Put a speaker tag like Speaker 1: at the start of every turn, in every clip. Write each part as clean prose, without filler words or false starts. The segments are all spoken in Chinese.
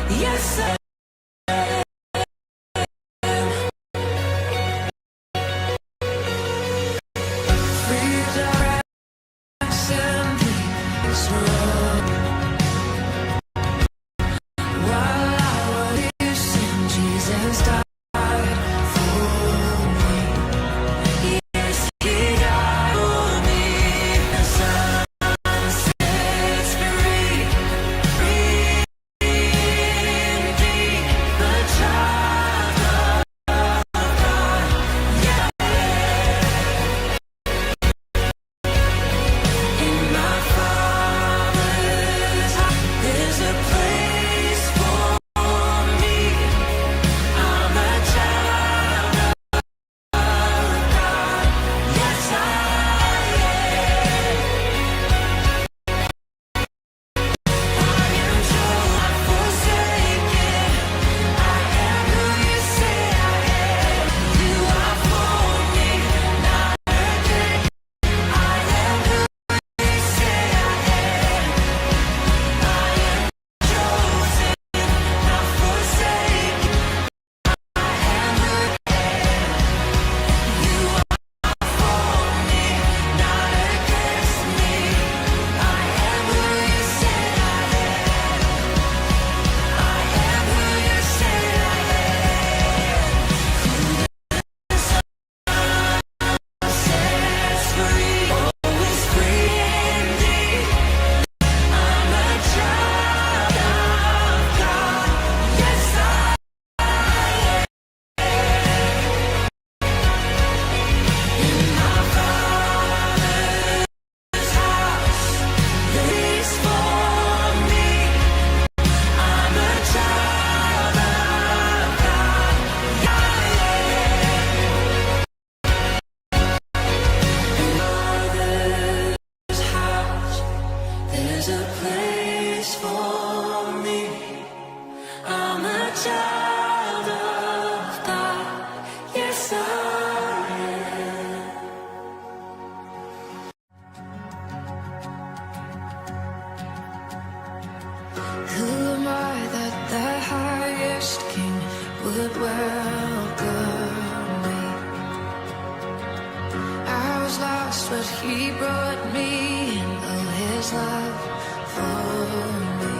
Speaker 1: Yes, I free direction, this road. While I was in Jesus died for me. Yes, He died for me. The sun sets free, free indeed. The child of God, yeah. In my Father's house, there's a place for me. I'm a child of God. Yes, I am. I am chosen, not forsaken. I am who you say I am. You are for me, not against. I am who you say I am. I am chosen, not forsaken. I am who you are for me, not against me. I am who you say I am. I am who you say I am. Sets free, always free indeed. I'm a child of God. Yes, I am. In my Father's house, there is for me. I'm a child of God. Yeah, in Father's house, there's a place for me. I'm a child of God. Yes, I am. Who am I that the highest king would welcome me? I was lost, but He brought me in. Oh, His love for me.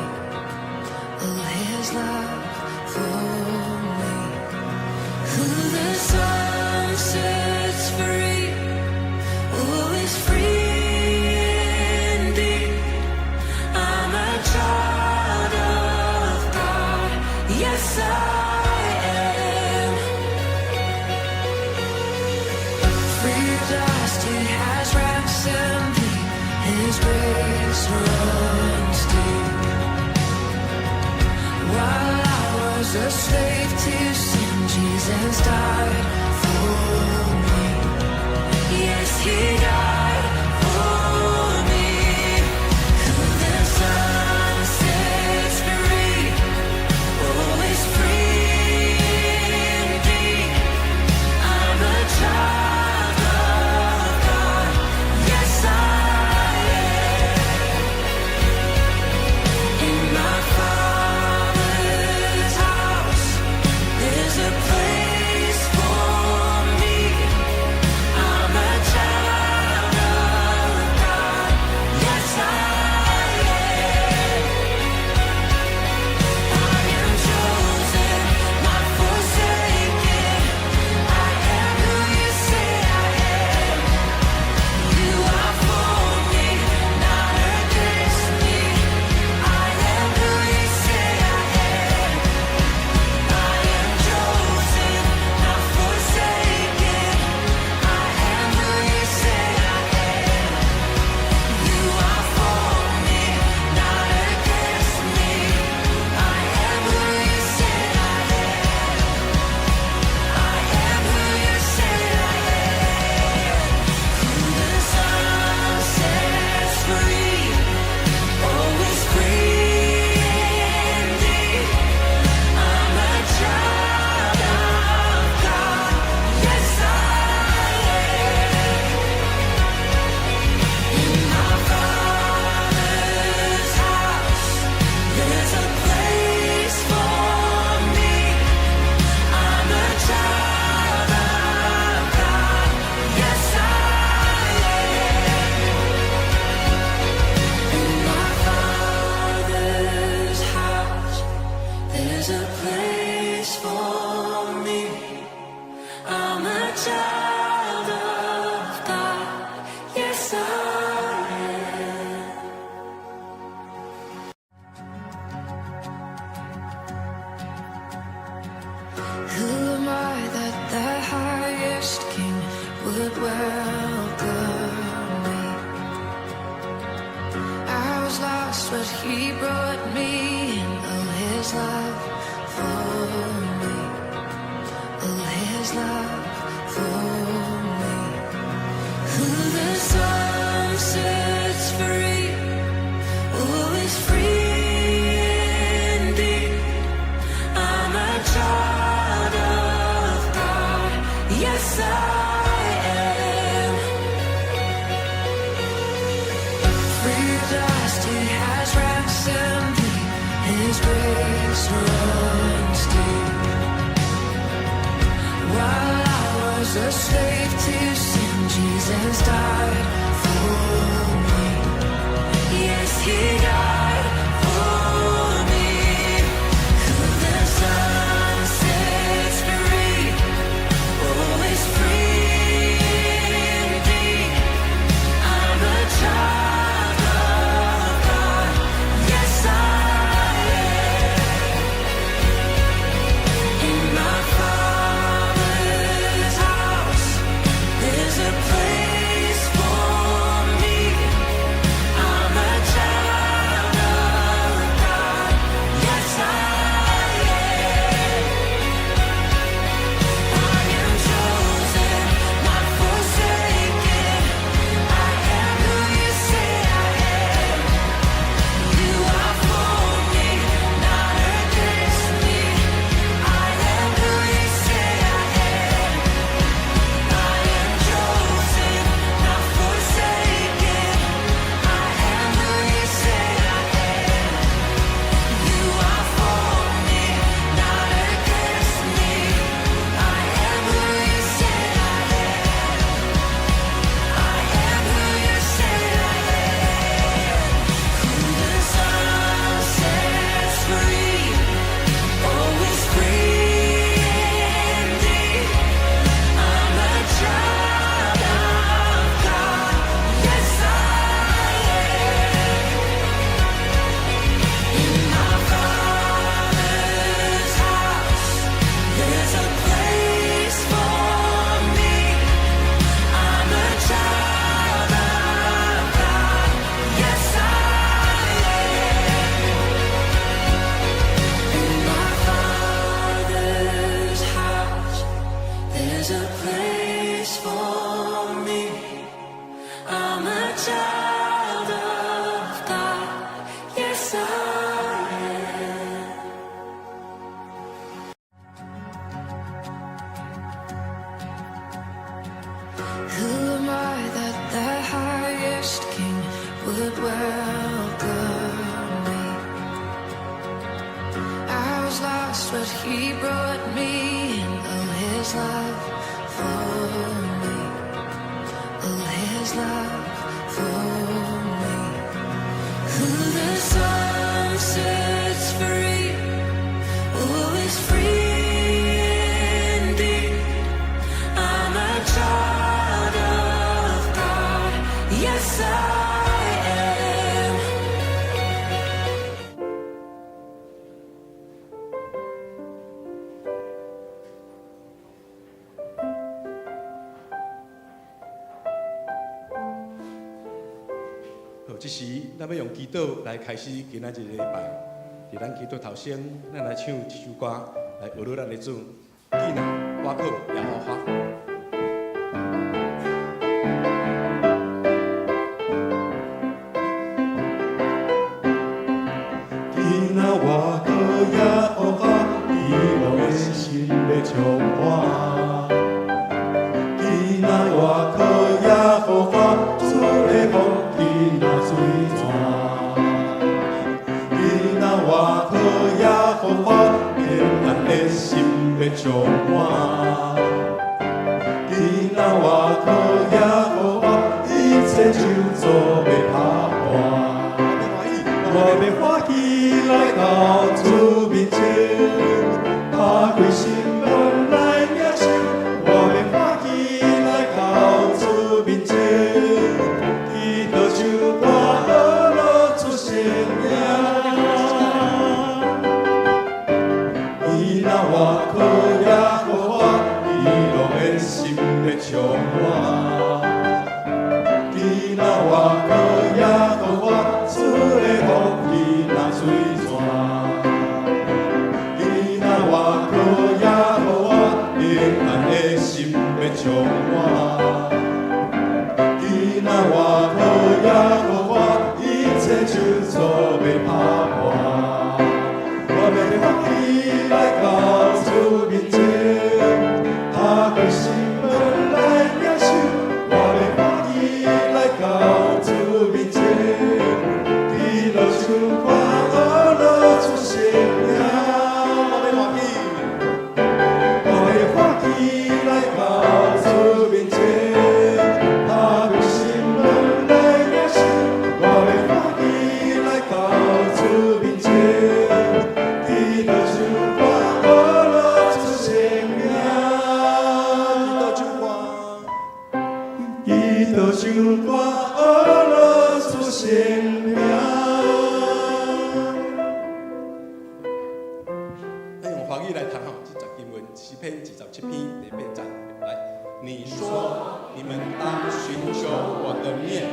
Speaker 1: Oh, His love for me. Who the Son sets free, oh, is free indeed. I'm a child of God. Yes, I am. Free at last, He has ransomed me. His grace runs deep. While I was a slave to sin, Jesus died for me. Yes, He died for me. Who the Son sets free, always free indeed. I'm a child of God. Yes, I am. In my Father's house, there's a place for me. I'm a child Who am I that the highest king would welcome me? I was lost, but he brought me in. Oh, his love for me. Oh, his love for me. Who the Son sets free, oh, is free indeed. I'm a child of God, yes I am. Free at last, He has ransomed me. His grace runs deep. While I was a slave to sin, Jesus died for me. Yes, He died for me. Who the Son sets free, oh, is free indeed. I'm a child of God, yes I am. In my Father's house, there's a place for me. I'm a child of God, yes I am. I am chosen, not forsaken. I am who You say I am. You are for me, not against me. I am who You say I am. I am chosen, not forsaken. I am who You say I am. You are for me, not against me. I am who You say I am. I am who You say I am. Who the Son sets free, oh, is free indeed. I'm a child of God, yes I am. In my Father's house, there's a place for me. I'm a child of God, yes I am. In my Father's house, there's a place for me. I'm a child of God, yes I am. Who am I that the highest king would welcome me? I was lost, but He brought me in. Oh, His love for me. Oh, His love for me. Who the Son sets free, oh, is free indeed. I'm a child of God, yes I am.
Speaker 2: 好，这时咱要用祈祷来开始今仔日的礼拜。伫咱祈祷头先，咱来唱一首歌来学乐咱的主。囡仔，我靠耶和华。
Speaker 3: 囡仔我靠耶和华，伊我的心要充满。囡仔我靠耶和华，主的福囡仔水泉。囡仔我靠耶和华，平安的心要充满。囡仔我靠耶和华，一切就做袂怕寒。我要欢喜来到主面前，打开心门来领受。我要欢喜来到主面前，祈祷就歌而落出声音。伊若我靠耶歌，学了出生命。
Speaker 2: 咱用华语来谈吼，这经文诗篇27篇第8章来。你说你们当寻求我的面，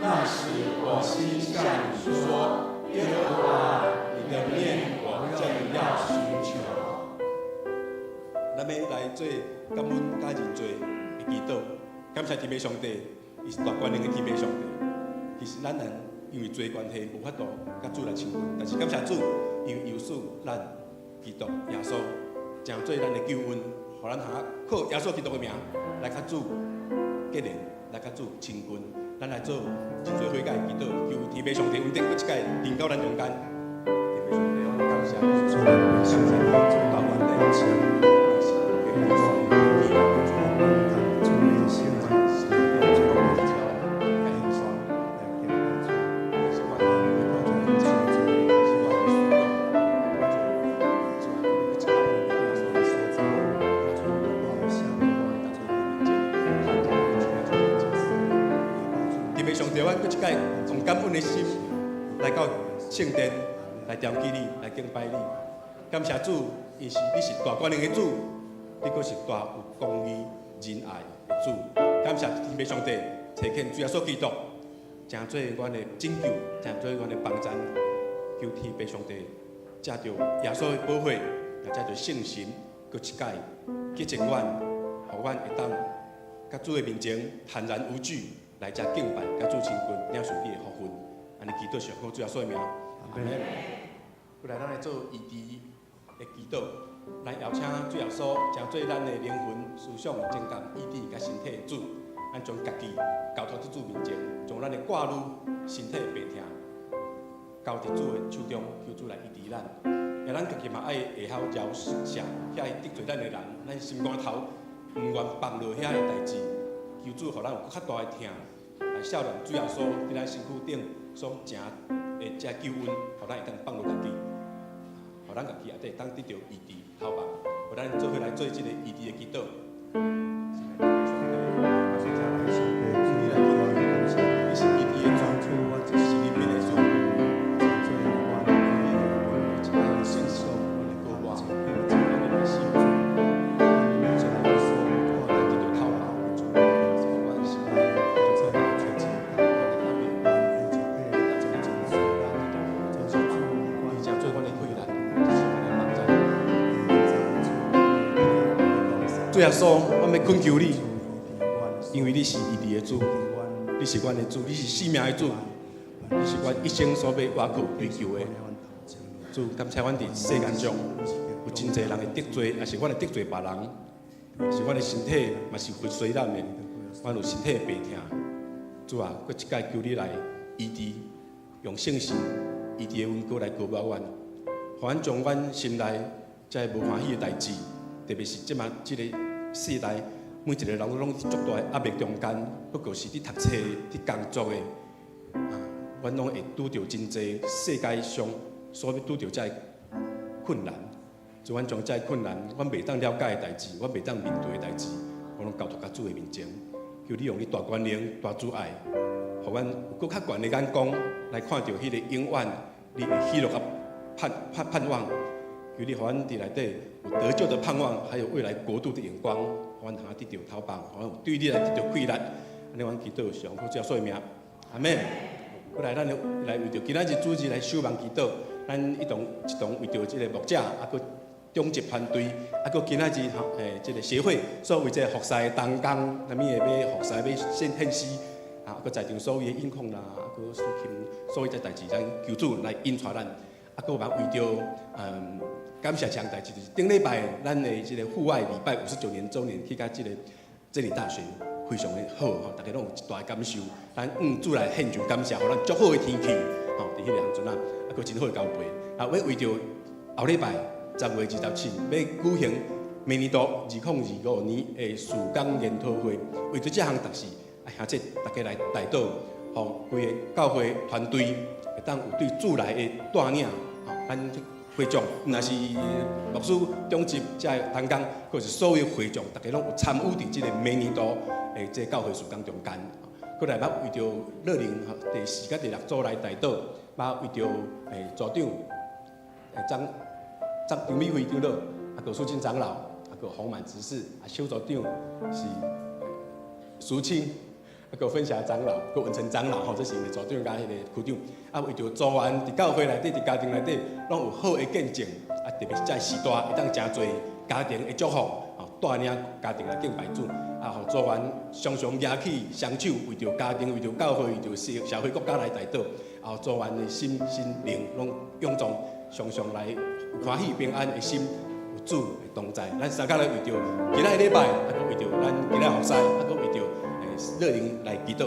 Speaker 2: 那时我心向你说，耶和华，你的面我正要寻求。咱要来做感恩甲认罪的祈祷，感谢天父上帝，伊是大权能的天父上帝。其实咱人因为罪关系无法度甲主来亲近，但是感谢主，因为有使咱基督耶稣成做咱的救恩，互咱靠耶稣基督的名来甲主结连，来甲主亲近。咱来做真侪悔改祈祷，求天父上帝稳定搁一届临到咱中间。天父上帝，我感谢你，感谢你，大愿的感谢。上帝，我搁一届从感恩的心来到圣殿，来惦记你，来敬拜你。感谢主，因是你是大权能的主，你搁是大有公义、仁爱的主。感谢天父上帝，差遣主耶稣基督，成做阮的拯救，成做阮的帮助。求天父上帝借着耶稣的宝血，也借着圣神，搁一届洁净阮，互阮会当甲主的面前坦然无惧。来遮敬拜，甲主亲近，领受你的福分。安尼祈祷上靠主耶稣的名，阿门。过来，咱来做医治的祈祷，来邀请主耶稣，将做咱的灵魂、思想、情感、意志甲身体的主，咱将家己交托伫主面前，将咱的挂虑、身体的病痛交伫主的手中，求主来医治咱。也咱家己嘛爱会晓饶恕遐得罪咱的人，咱心肝头毋愿放落遐的代志。求主，互咱有较大的疼，来少年主耶稣伫咱身躯顶所成的这救恩，互咱会当放落家己，互咱家己也会当得到医治头目，互咱做伙来做这个医治的祈祷。主耶稣，我要恳求你，因为你是医治的主，你是阮的主，你是生命的主，你是阮一生所要挖苦追求的。主，感谢阮伫世间中有真侪人会得罪，也是阮会得罪别人，是阮的身体嘛是会衰烂的，阮有身体的病痛。主啊，搁一届求你来医治，用圣神医治的恩膏来膏抹阮，互阮将阮心内这无欢喜的代志，特别是即马即个世代，每一个人拢足大的压力中间，不过是伫读册、伫工作的，阮拢会拄着真侪世界上所要拄着这困难。就阮将这困难，阮袂当了解的代志，阮袂当面对的代志，我拢交托甲主的面前，求你用你大权能、大主爱，互阮有搁较悬的眼光来看到迄个永远你的喜乐甲盼望。求你，互阮伫内底有得救的盼望，还有未来国度的眼光，互阮通得到头棒，互阮有对你来得到快乐。安尼，阮祈祷上靠主耶稣的名，阿门。过来，咱来为着今仔日主日来守望祈祷，咱一同为着即个牧者，啊，佮中级团队，啊，佮今仔日即个协会所为即个服侍的同工，那么会要服侍要献诗，啊，佮在场所有的音控啦，啊，佮所琴所有这代志，咱求主来引带咱，啊，佮嘛为着感谢一项代志，就是顶礼拜咱的即个户外礼拜59年周年去甲即个真理大学非常的好吼，大家拢有一大的感受。咱主来献上感谢，互咱足好的天气吼，伫迄个时阵啊，啊，佮真好的交配。啊，要为着后礼拜10月27要举行明年度2025年的曙光研讨会，为着这项代志，啊，兄弟大家来带到，吼，规个教会团队会当有对主来的带领，吼，咱。会众，若是牧师、中级遮同工，或是所有会众，大家拢有参与伫即个明年度诶，即教会曙光中间。过来捌为着乐龄第4甲第6组来带导，捌为着组长张美惠长老，个苏金长老，个洪满执事，小组长是苏青。个分享长老，个文成长老吼，这是因组长甲迄个区长，为着组员伫教会内底、伫家庭内底，拢有好的见证，特别是在时代，会当真侪家庭的祝福，带领家庭来敬拜主，互组员常常举起双手，为着家庭、为着教会、为着社会国家来带导，组员的心灵拢勇壮，常常来欢喜平安的心，有主的同在。咱三甲来为着今仔礼拜，个为着咱今仔后师，个为着。热灵来祈祷。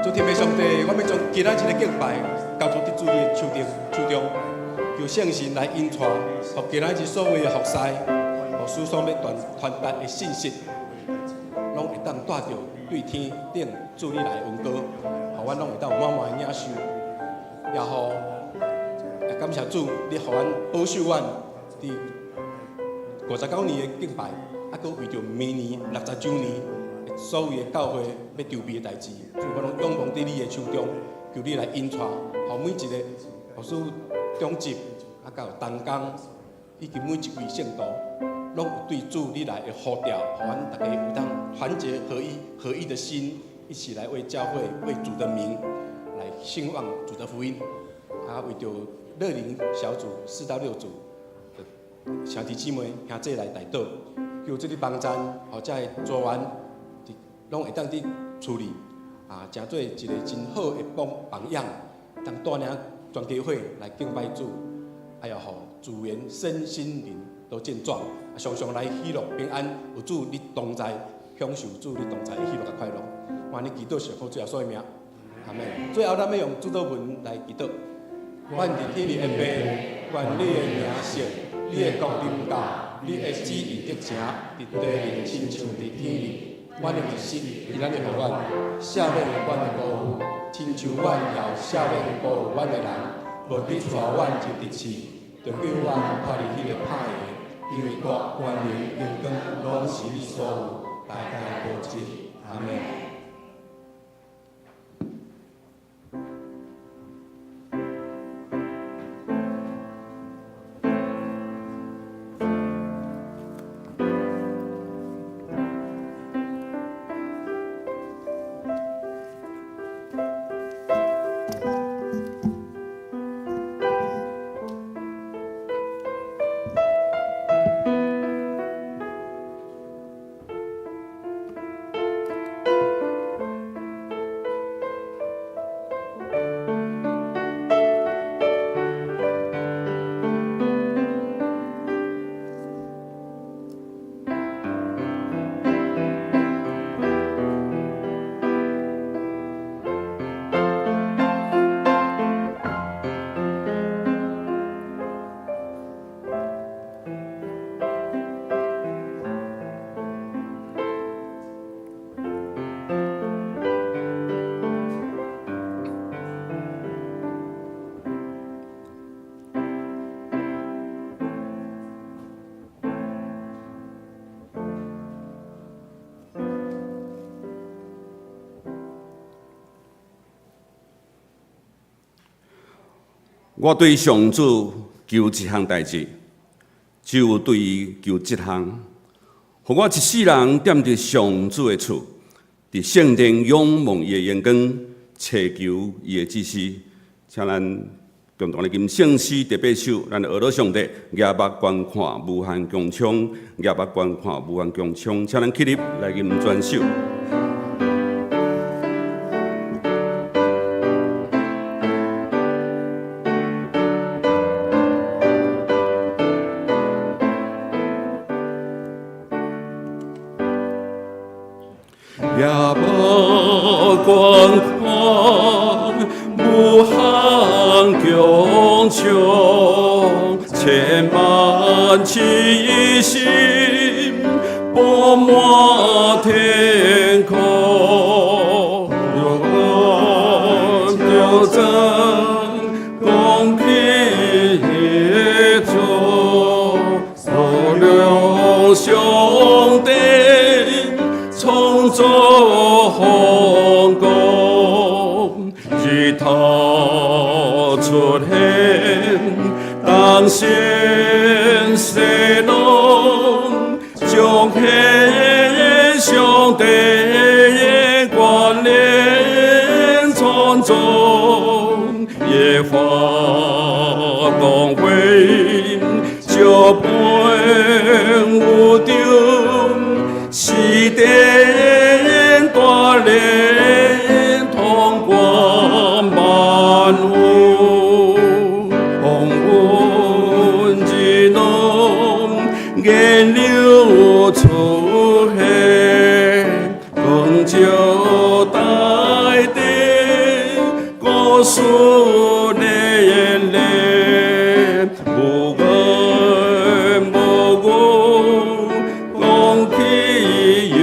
Speaker 2: 主天父上帝，我要将今仔日的敬拜交出伫主你的手中，求圣神来引带，互今仔日所有的服侍。书上要传达的信息，拢会当带着对天顶主你来的恩膏，互阮拢会当有满满的领受，也感谢主，你互阮保守阮伫59年的敬拜，搁为着明年60周年所有的教会要筹备的代志，主我拢仰望伫你的手中，求你来引带，互每一个牧师中级到同工，以及每一位圣徒。拢有对主你来的呼召，互阮大家有当团结合一的心，一起来为教会、为主的名来兴旺主的福音。为着乐龄小组4到6组的兄弟姊妹兄弟来带导，求这个帮赞，互这组员拢会当伫处理成做一个真好的榜样，当带领全教会来敬拜主，互主员身心灵都健壮。常常来喜乐平安，有主你同在，享受主你同在的喜乐甲快乐。愿你祈祷是奉主耶稣的名，阿门。最后，咱要用主祷文来祈祷。阮伫天里的爸，愿你的名圣，你的国临到，你的旨意得成，伫地里亲像伫天里。阮的日息，以咱的互阮，赦免阮的过犯，亲像阮也赦免过犯阮的人，无你带阮入地狱，就叫阮脱离迄个歹的。因为国、权力、荣光，拢是你所有，代代无尽。阿门。
Speaker 4: 我对上主求一项代志，只有对伊求一项，互我一世人踮伫上主的厝，伫圣殿仰望伊的眼光，祈求伊的指示。请咱共同来吟圣诗第8首，咱的俄罗上帝，夜目观看无限强冲，夜目观看无限强冲。请咱起立来吟全首。夜幕观看无限强冲，千万起心，不布满天空，永就真公平主，所有兄弟创造红光，日头出现，当先世龙，将黑上帝的关联创造，耶华光辉照遍有中，时代大连通关万物，风云之中源流出现，光照大地，告诉你眼泪，无根无故，光起有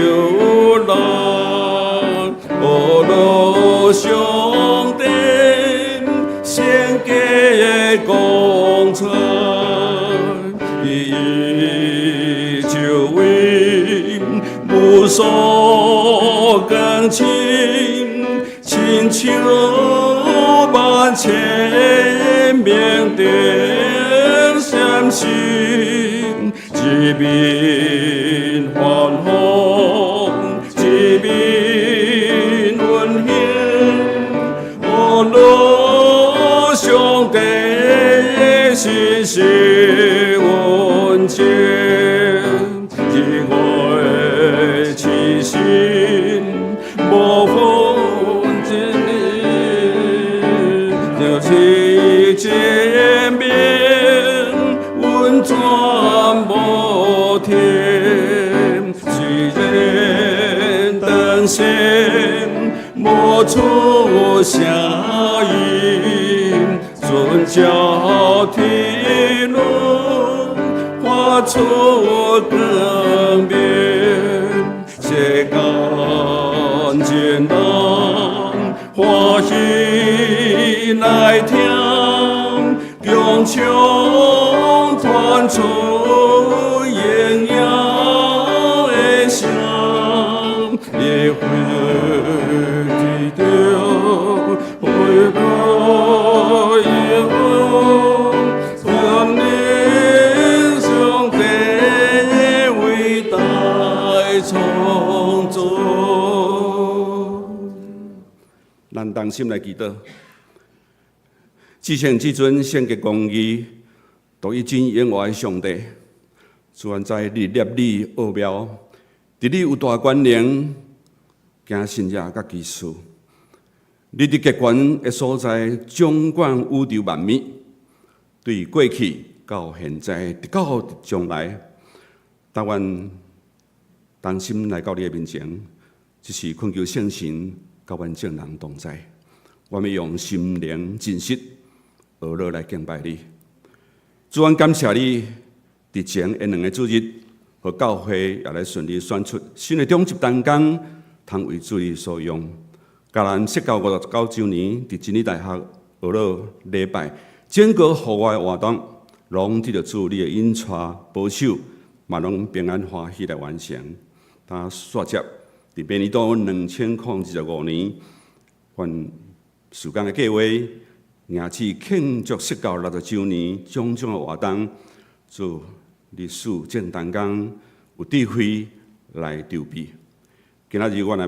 Speaker 4: 浪，我路上帝献给工程，伊就为无所更亲，亲像万千面顶闪星，一面繁红，一面温馨，我路上帝心是温情，意外痴心无分之理，就是见面温转无天，虽然等闲无出声音，准叫天路画出更变，世间艰难欢喜来听，强强传出艳阳的声，也会记得回报以后，万年上帝的伟大创造。咱同心来祈祷，至圣至尊圣洁公义，独一真永活的上帝，主愿在日立你奥妙，伫你有大权能，行神业甲奇事。你伫极权的所在，掌管宇宙万物，对过去到现在，直到将来，但愿同心来到你的面前，只是恳求圣神甲阮众人同在。我们用心灵真实学乐来敬拜你。主，阮感谢你，伫前的2个主日，和教会也来顺利选出新的中级同工，通为主你所用。甲咱设教59周年，伫真理大学学乐礼拜，整个户外活动，拢得到主你的引带保守，嘛拢平安欢喜来完成。他续接伫明年度2025年，阮时间的计划，迎起庆祝设教60周年种种的活动，祝历史正同工有智慧来筹备。今仔日我也要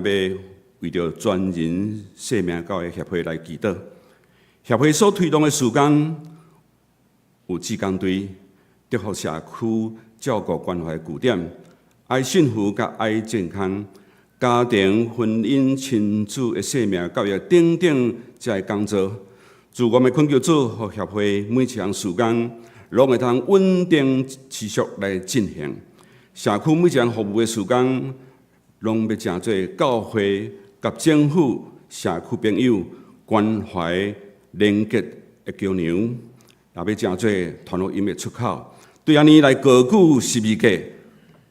Speaker 4: 为着全人生命教育协会来祈祷。协会所推动的事工有志工队、德福社区照顾关怀据点、爱幸福甲爱健康、家庭、婚姻、亲子的生命教育等等这些工作。祝我们恳求主和协会每一项事工，拢会通稳定持续来进行。社区每一项服务的事工，拢要成做教会甲政府、社区朋友关怀连结的桥梁，也要成做传福音的出口。对安尼来高举12届，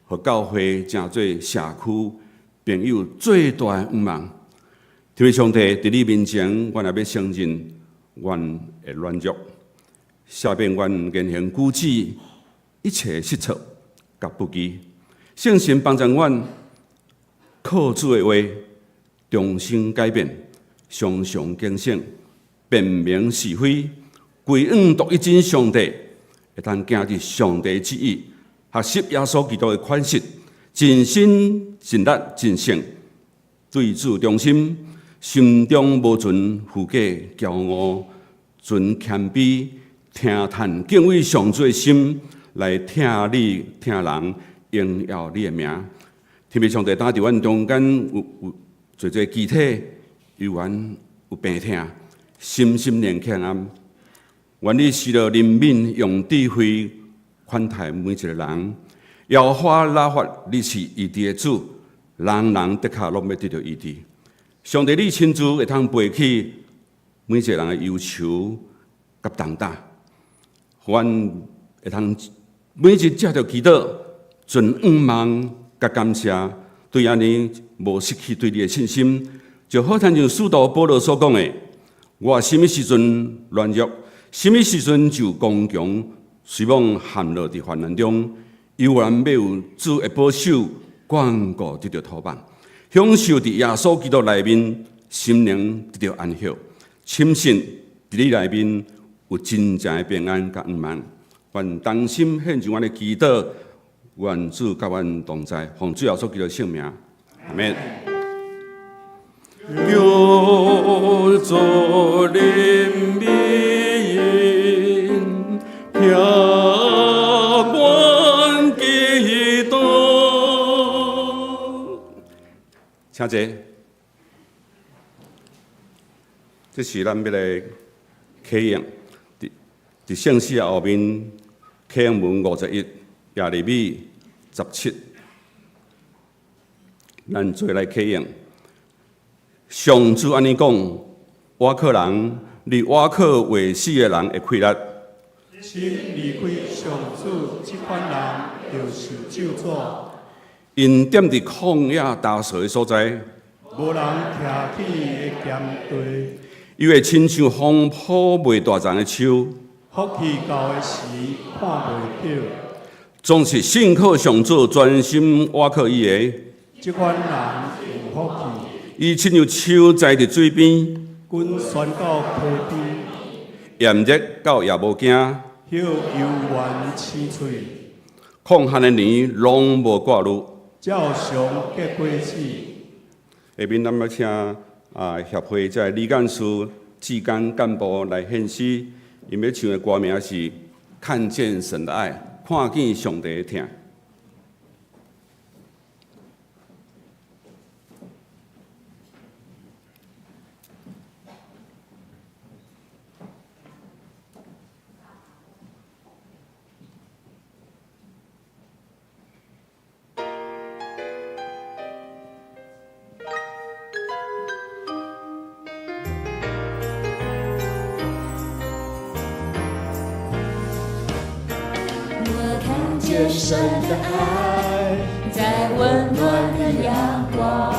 Speaker 4: 和教会成做社区朋友最大的愿望。天父上帝伫你面前，我若要承认，阮会软弱，赦免阮言行举止一切失错甲不义。圣神帮助阮靠主的话，重新改变，常常警醒，辨明是非，归向独一真上帝，会通行伫上帝旨意，学习耶稣基督的款式，尽心尽力尽性，对主忠心，心中无存负假骄傲，存谦卑，听叹敬畏上主的心，来听你听人荣耀你的名。天父上帝，当伫阮中间有侪侪肢体有缘有病痛，心心念强暗，愿你施了怜悯，用智慧款待每一个人。摇花拉法，你是医治的主，人人的确拢要得到医治。上帝，你亲自会通背起每一个人的忧愁甲重担，阮会通每日接着祈祷，存愿望甲感谢，对安尼无失去对你的信心，就好像使徒保罗所讲的：我什么时阵软弱，什么时阵就刚强，随往陷落伫患难中，悠然要有主的保守，眷顾得到托办，享受伫耶稣基督内面，心灵得到安息，深信伫你内面有真正的平安甲愿望。愿同心献上阮的祈祷，愿主甲阮同在，奉主耶稣基督圣名，阿门。叫做怜悯，平安基督。请坐。这是咱要来启用，伫圣诗后面启用文51，耶利米17，咱做来启用。上主安尼讲：瓦克人，离瓦克为死的人会溃烂。
Speaker 3: 心离开上主这款人，就是咒诅。
Speaker 4: 因踮伫旷野大树的所在，
Speaker 3: 无人徛起的咸地。
Speaker 4: 伊会亲像风波袂大丛的树，
Speaker 3: 福气到的时看袂到。
Speaker 4: 总是信靠上主，专心倚靠伊的。
Speaker 3: 这款人有福气。
Speaker 4: 伊亲像树栽伫水边，
Speaker 3: 滚旋到溪边，
Speaker 4: 炎热到也无惊。
Speaker 3: 晓悠然青翠，
Speaker 4: 抗旱的年拢无挂入。
Speaker 3: 照常结果子。
Speaker 4: 下面咱要请协会在李干事、志刚干部来献诗，因要唱的歌名是《看见神的爱》，看见上帝的疼。
Speaker 1: 神的爱在温暖的阳光，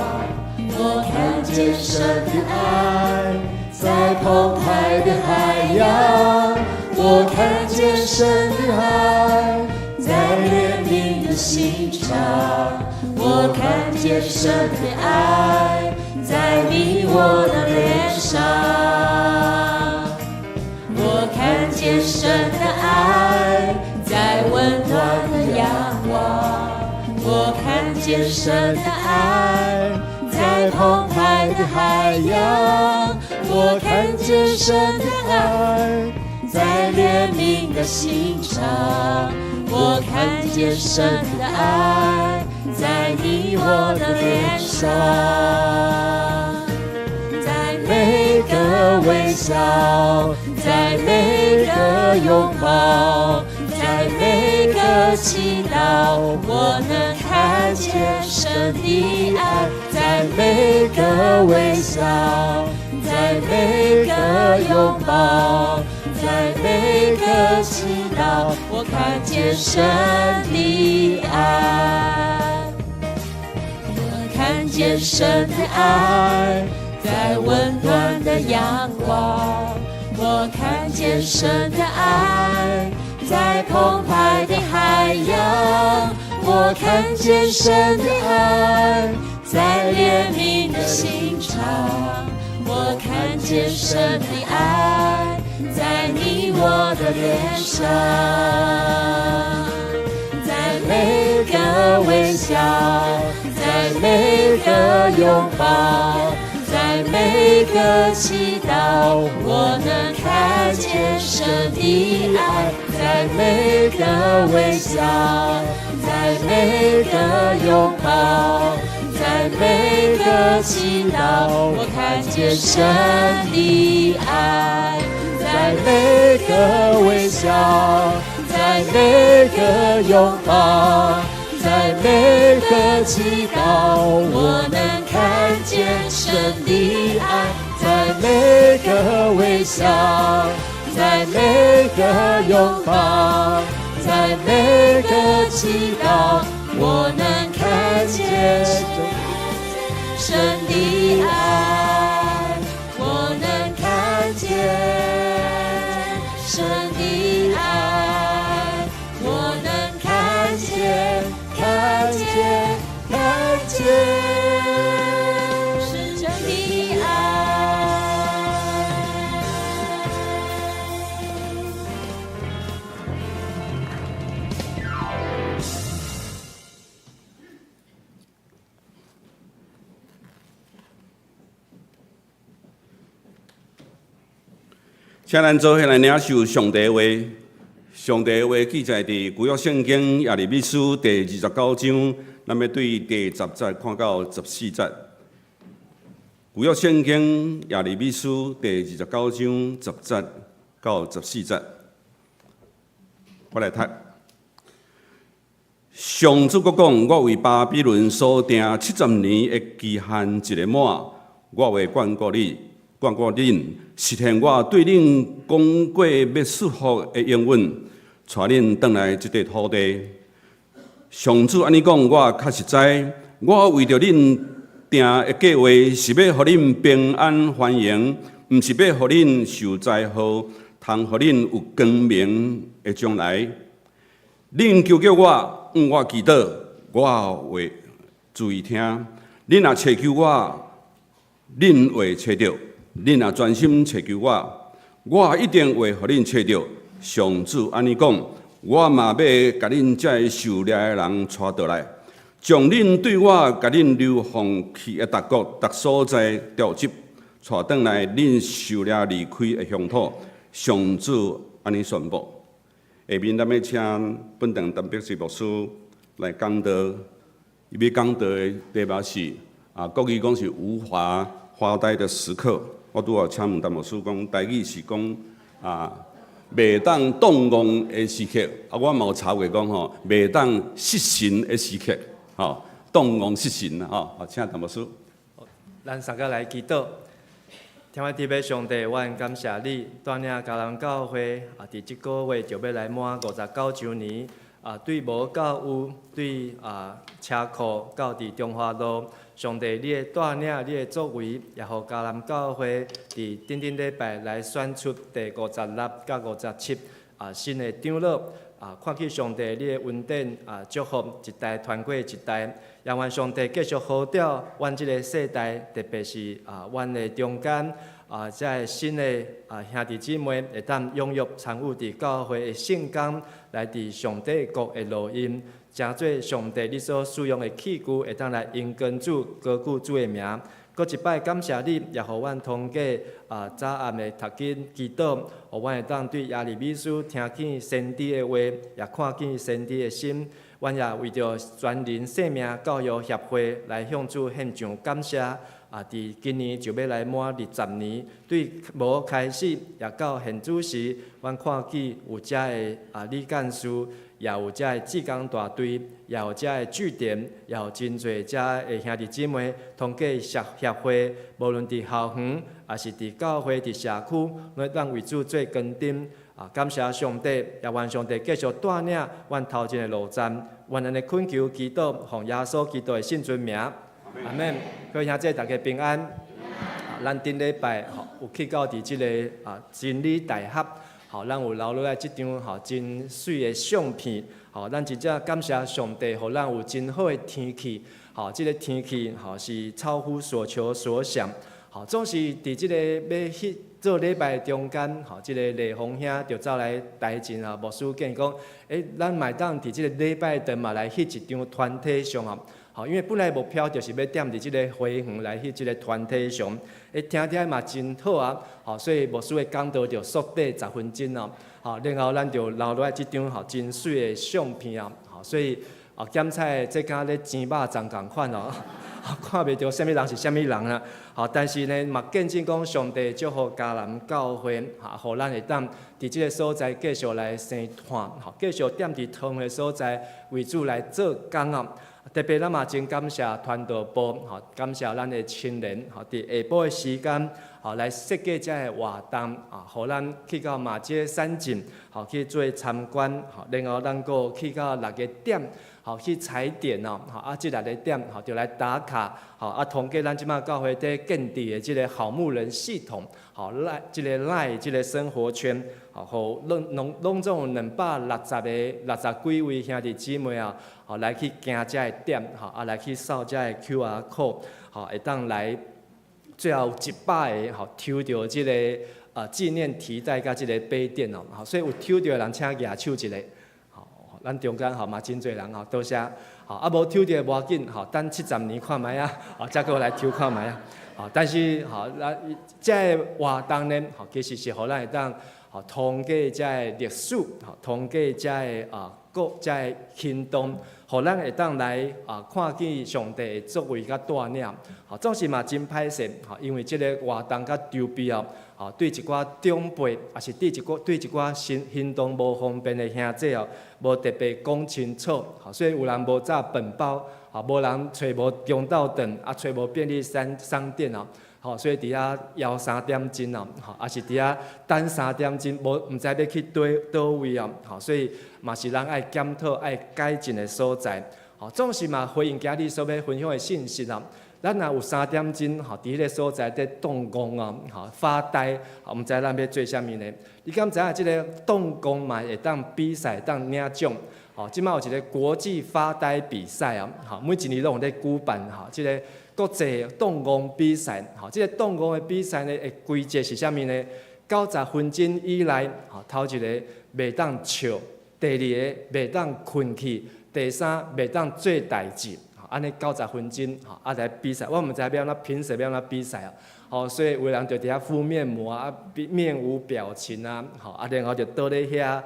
Speaker 1: 我看见神的爱在澎湃的海洋，我看见神的爱在怜悯的心肠，我看见神的爱在你我的脸上，我看见神的爱在温暖的阳光，我看见神的爱在澎湃的海洋，我看见神的爱在怜悯的心肠，我看见神的爱在你我的脸上，在每个微笑，在每个拥抱，在每个祈祷，我能看见神的爱，在每个微笑，在每个拥抱，在每个祈祷，
Speaker 5: 我看见神的爱，我看见神的爱，在温暖的阳光，我看见神的爱，在澎湃的海洋，我看见神的爱，在怜悯的心肠，我看见神的爱，在你我的脸上，在每个微笑，在每个拥抱，在每个祈祷，我能看见神的爱，在每个微笑，在每个拥抱，在每个祈祷，我看见神的爱，在每个微笑，在每个拥抱，在每个祈祷，我能看见神的爱，在每个微笑，在每个拥抱，在每个祈祷，我能看见神的爱，我能看见神的爱，我能看见，看见，看见神的爱。
Speaker 4: 请咱做伙来领受上帝的话。上帝的话记载伫旧约圣经耶利米书第29章，咱要对第10节看到14节。旧约圣经耶利米书第29章10节到14节，我来读。上主阁讲：我为巴比伦所定70年的期限一个满，我会眷顾你。眷顾恁，实现我对恁讲过要束缚的应允，带恁返来这块土地。上主安尼讲，我确实知，我为着恁定的计划是要互恁平安繁荣，毋是要互恁受灾祸，通互恁有光明的将来。恁求叫我，我祈祷，我会注意听。恁若祈求我，恁会找到。恁若专心找求我，我一定会互恁找到。上主安尼讲，我嘛要甲恁这受掠的人带倒来，将恁对我甲恁流放去的各国、各所在调集，带倒来恁受掠离开的乡土。上主安尼宣布。下面咱要请本堂陈碧水牧师来讲道，伊要讲道的题目是国语讲是无法发呆的时刻。我拄好请问陈牧师讲，台语是讲袂当动容的时刻。我嘛有查过讲吼，袂当失神的时刻，动容失神请陈牧师。
Speaker 6: 咱三个来祈祷。天父地上帝，阮感谢你，带领嘉南教会伫即个月就要来满59周年。对无教有，对车库到伫中华路，上帝你的带领，你的作为，也互嘉南教会伫顶礼拜来选出第56到57新的长老。看见上帝你的恩典祝福一代传过一代，也愿上帝继续好调阮即个世代，特别是阮的中间这新的兄弟姊妹会当踊跃参与伫教会的圣工，来伫上帝国的录音，诚做上帝你所使用的器具，会当来因跟主高举主的名。搁一摆感谢你，也互阮通过早暗的读经祈祷，互阮会当对耶利米书听见先知的话，也看见先知的心。阮也为着全人性命教育协会来向主献上感谢，伫今年就要来满20年，对无开始，也到现主时，阮看见有遮的李干事，也有遮的志工大队，也有遮的据点，也有真侪遮的兄弟姊妹，通过协会，无论伫校园，也是伫教会、伫社区，拢当为主做耕耘。感谢上帝，也愿上帝继续带领阮头前的路站，愿咱的恳求祈祷，奉耶稣基督的圣尊名，阿门。各位兄弟，大家平安。咱顶礼拜有去到伫即个真理大学，咱有留落来即张真水的相片，咱真正感谢上帝，互咱有真好的天气，即个天气是超乎所求所想。总是伫即个要去做礼拜中间，即个丽峰兄就走来台前牧师建议讲，咱嘛当伫即个礼拜堂嘛来翕一张团体相因为本来目标就是要踮伫即个花园来翕即个团体相，听听嘛真好所以牧师的讲道就缩短10分钟然后咱就留落来即张真水的相片所以检测这敢咧煎肉粽共款看袂到啥物人是啥物人啦，但是呢，嘛见证讲上帝祝福迦南教会，互咱会当伫即个所在继续来生团，继续踮伫同个所在为主来做工特别咱嘛真感谢传道部，感谢咱的亲人，伫下晡的时间，来设计遮个活动，互咱去到马街山景，去做参观，然后咱阁去到6个点。去踩点即6个点就来打卡，通过咱即马教会伫建立的即个好牧人系统，即个赖即个生活圈，互拢总有260几位兄弟姊妹来去行遮个点，来去扫遮个 QR code， 会当来最后100个抽到即个纪念提袋甲即个杯垫所以有抽到的人请举手一下。咱中间嘛真侪人多谢无抽到无要紧等70年看卖再过来抽看卖但是这个活动呢其实是互咱会当通过这个历史通过这个这个行动，互咱会当来看见上帝的作为甲带领总是嘛真歹势因为这个活动甲周边对一寡长辈，也是对一寡行动无方便的兄弟无特别讲清楚，所以有人无早饭包，无人找无中昼顿，找无便利商店所以伫遐摇3点钟也是伫遐等3点钟，毋知要去倒位所以嘛是人爱检讨、爱改进的所在。总是嘛回应今日所要分享的信息咱若有3点钟伫迄个所在伫动工发呆毋知咱要做啥物呢？你敢知影即个动工嘛会当比赛、当领奖？即摆有一个国际发呆比赛每一年拢有咧举办即个国际动工比赛。即个动工的比赛呢，规则是啥物呢？90分钟以内，头一个袂当笑，第二个袂当困去，第三袂当做代志。安尼90分钟来比赛，我毋知要安怎评审，要安怎比赛所以有人就伫遐敷面膜面无表情然后就倒咧遐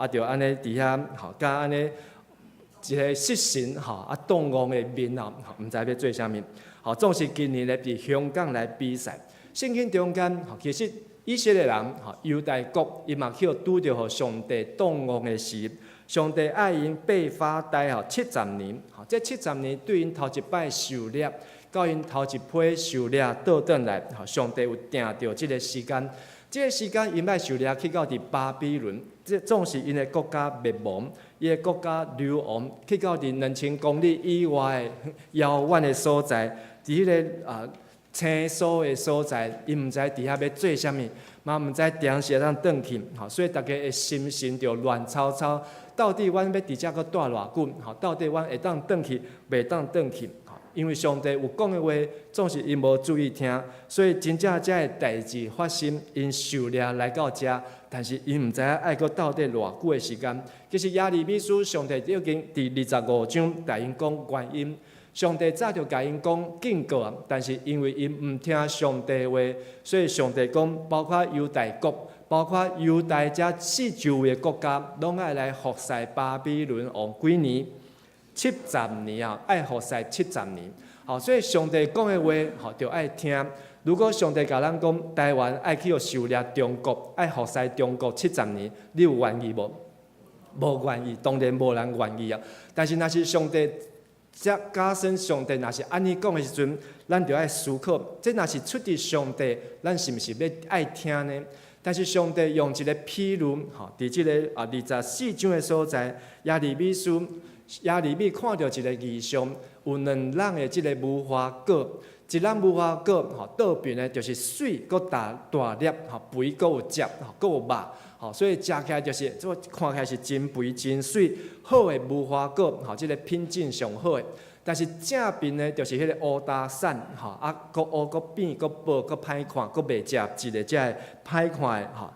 Speaker 6: 就安尼伫遐甲安尼一个失神动工的面毋知要做啥物总是今年咧伫香港来比赛。圣经中间其实以色列人犹大国伊嘛去拄着互上帝动工的时。上帝爱因被发呆70年，这70年对因头一摆受掠，到因头一批受掠倒转来，上帝有定着这个时间。这个时间因要受掠去到伫巴比伦，这总是因的国家灭亡，伊的国家流亡，去到伫2000公里以外的遥远的所在，伫迄个青疏的所在，伊毋知伫遐要做啥物，嘛毋知定时当转去，所以大家的心神就乱糟糟。到底阮要伫遮阁住偌久？到底阮会当转去，袂当转去？因为上帝有讲的话，总是因无注意听，所以真正遮个代志发生，因受掠来到遮，但是因毋知影爱阁到底偌久的时间。其实耶利米书上帝已经伫25章甲因讲原因。上帝早就甲因讲警告但是因为因毋听上帝的话，所以上帝讲，包括犹大国，包括犹大遮四周围的国家，拢爱来服侍巴比伦王几年？70年爱服侍70年。好，所以上帝讲的话，吼，就爱听。如果上帝甲咱讲台湾爱去受掠中国，爱服侍中国70年，你有愿意无？无愿意，当然无人愿意啊。但是若是上帝，假使上帝若是安尼讲的时阵，咱就爱思考，这若是出自上帝，咱是毋是要爱听呢？但是上帝用一个譬如，吼，伫即个24章的所在，亚利米看到一个异象，有2人的即个无花果，一篮无花果，吼，倒边呢就是水，佮大粒，吼，肥佮有汁，吼，佮有肉，吼，所以食起来就是，看起来是真肥真水，好的无花果，吼，即个品质上好的。但是正边呢，就是迄个乌搭散，吼，佮乌佮扁佮薄佮歹看，佮袂食一个遮个歹看的，吼，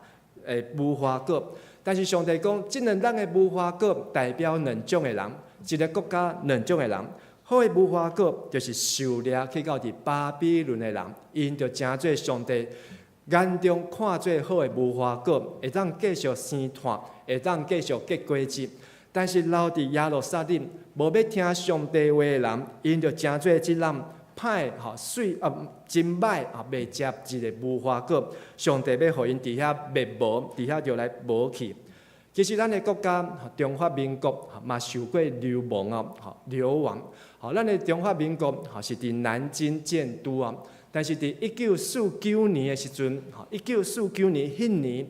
Speaker 6: 无花果。但是上帝讲，即2人的无花果代表2种的人，一个国家2种的人。好的无花果就是受掠去到伫巴比伦的人，因就诚做上帝眼中看做好的无花果，会当继续生炭，会当继续结果子。但是留伫耶路撒冷，无要听上帝话的人，因就诚做即篮歹水真歹袂食一个无花果。上帝要互因伫遐灭无，伫遐就来无去。其实咱的国家中华民国嘛受过流亡流亡。咱的中华民国是伫南京建都啊，但是伫1949年的时阵，1949年迄年。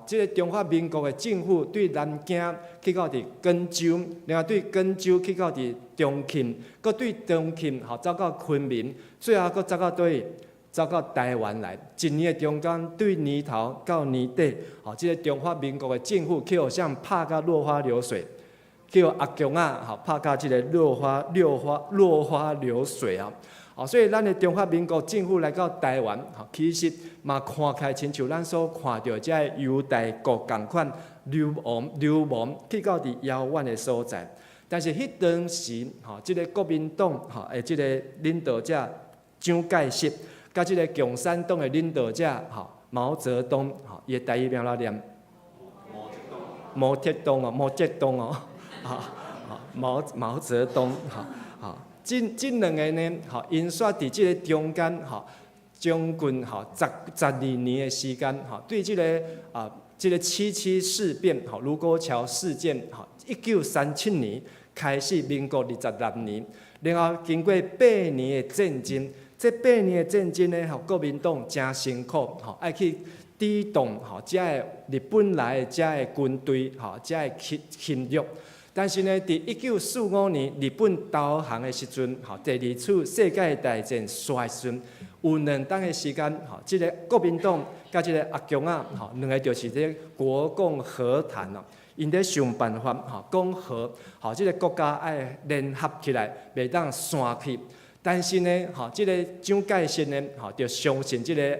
Speaker 6: 即个中华民国的政府对南京去到伫广州，然后对广州去到伫重庆，佮对重庆走到昆明，最后佮走到对走到台湾来。一年的中间，对年头到年底，即个中华民国的政府去互像拍甲落花流水，去互阿强拍甲即个落花流水啊。所以咱的中华民国政府来到台湾，其实嘛看起来亲像咱所看到遮个犹大国共款流亡去到伫遥远的所在。但是迄当时，即个国民党即个领导者蒋介石，甲即个共产党的领导者毛泽东，伊的台语名怎念？毛泽东毛泽东这2个呢，因说伫即个中间，将近12年的时间，对即个即个7·7事变，卢沟桥事件，1937年开始，民国26年，然后经过8年的战争，这8年的战争呢，国民党真辛苦，爱去抵挡遮个日本来的遮个军队，遮个侵略。但是呢，伫1945年日本投降的时阵，第2次世界大战衰时阵，有2档的时间，即个国民党甲即个阿强2个就是这国共和谈哦，因咧想办法讲和，即个国家爱联合起来，袂当散去。但是呢，即个蒋介石呢，就相信即个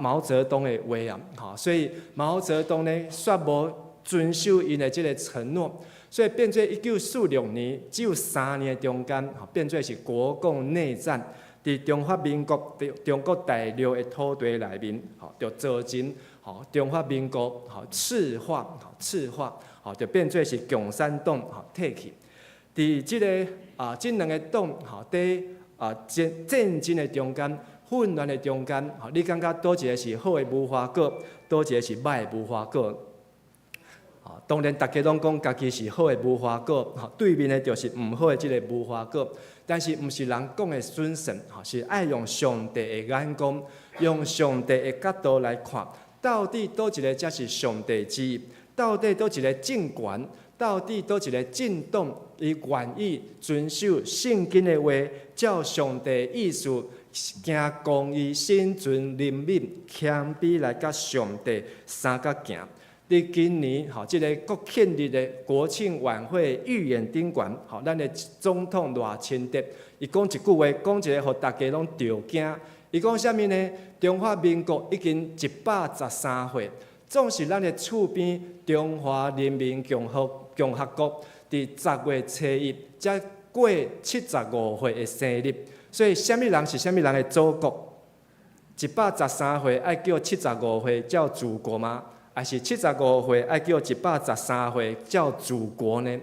Speaker 6: 毛泽东的话啊，所以毛泽东呢，煞无遵守因的即个承诺。所以变做1946年，只有3年的中间，变做是国共内战，伫中华民国中国大陆的土地内面，就造成中华民国赤化，就变做是共产党摕去。伫即个这2个党伫战争的中间、混乱的中间，你感觉倒一个是好的无花果，倒一个是歹的无花果？当然，大家拢讲家己是好的无花果，对面的就是唔好的即个无花果。但是，唔是人讲的准绳，是爱用上帝的眼光，用上帝的角度来看，到底倒一个才是上帝之意？到底倒一个政权？到底倒一个政党？伊愿意遵守圣经的话，照上帝的意思，行公义、心存怜悯、谦卑来甲上帝三角行。伫今年，即个国庆日的国庆晚会预演顶悬，咱的总统赖清德，伊讲一句话，讲一个，互大家拢着惊。伊讲啥物呢？中华民国已经113岁，总是咱的厝边中华人民共和国伫10月初1才过75岁的生日。所以，啥物人是啥物人的祖国？113岁爱叫75岁叫祖国吗？还是75岁爱叫113岁叫祖国呢？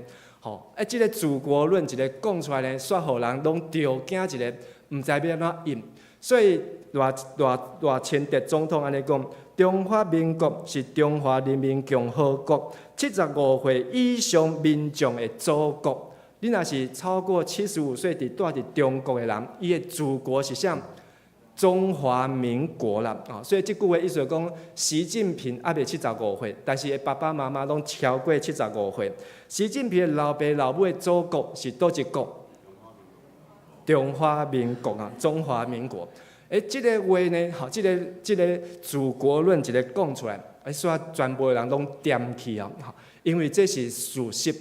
Speaker 6: 即个治国论一个讲出来呢，煞互人拢着惊一个，毋知要安怎应。所以赖清德总统安尼讲，中华民国是中华人民共和国75岁以上民众的祖国。你若是超过75岁伫住伫中国的人，伊的祖国是啥？中华民国啦，所以即句话意思讲，习近平还未75岁，但是爸爸妈妈拢超过75岁。习近平的老爸老母的祖国是倒一国？中华民国啊，中华民国。即个话呢，即个治国论一个讲出来，煞全部的人拢点起啊，因为这是事实。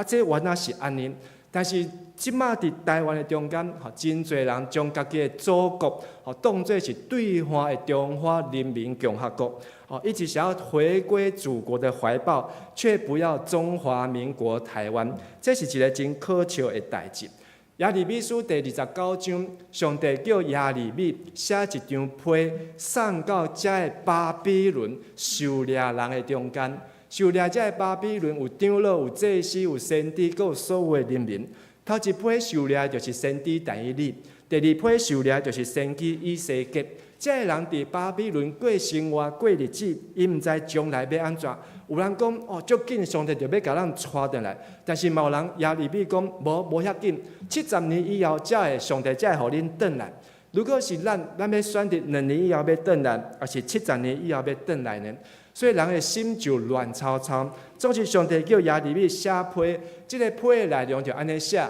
Speaker 6: 这原来是安尼。但是即马伫台湾的中间，真侪人将家己的祖国，当作是对方的中华人民共和国，一直想要回归祖国的怀抱，却不要中华民国台湾，这是一个真可笑的代志。耶利米书第29章，上帝叫耶利米写一张批，送到遮的巴比伦狩猎人的中间。狩猎者的巴比伦有长老、有祭司、有先知，阁有所有的人民。头一批狩猎就是先知但以理，第二批狩猎就是先知以西结。这个人伫巴比伦过生活、过日子，伊毋知将来要安怎。有人讲足紧上帝就要甲咱带转来，但是某人耶利米讲无遐紧，70年以后上帝才会互恁转来。如果是咱要选择2年以后要转来，还是70年以后要转来呢？所以人的心就乱糟糟。总是上帝叫耶利米写批，这个批的内容就安尼写。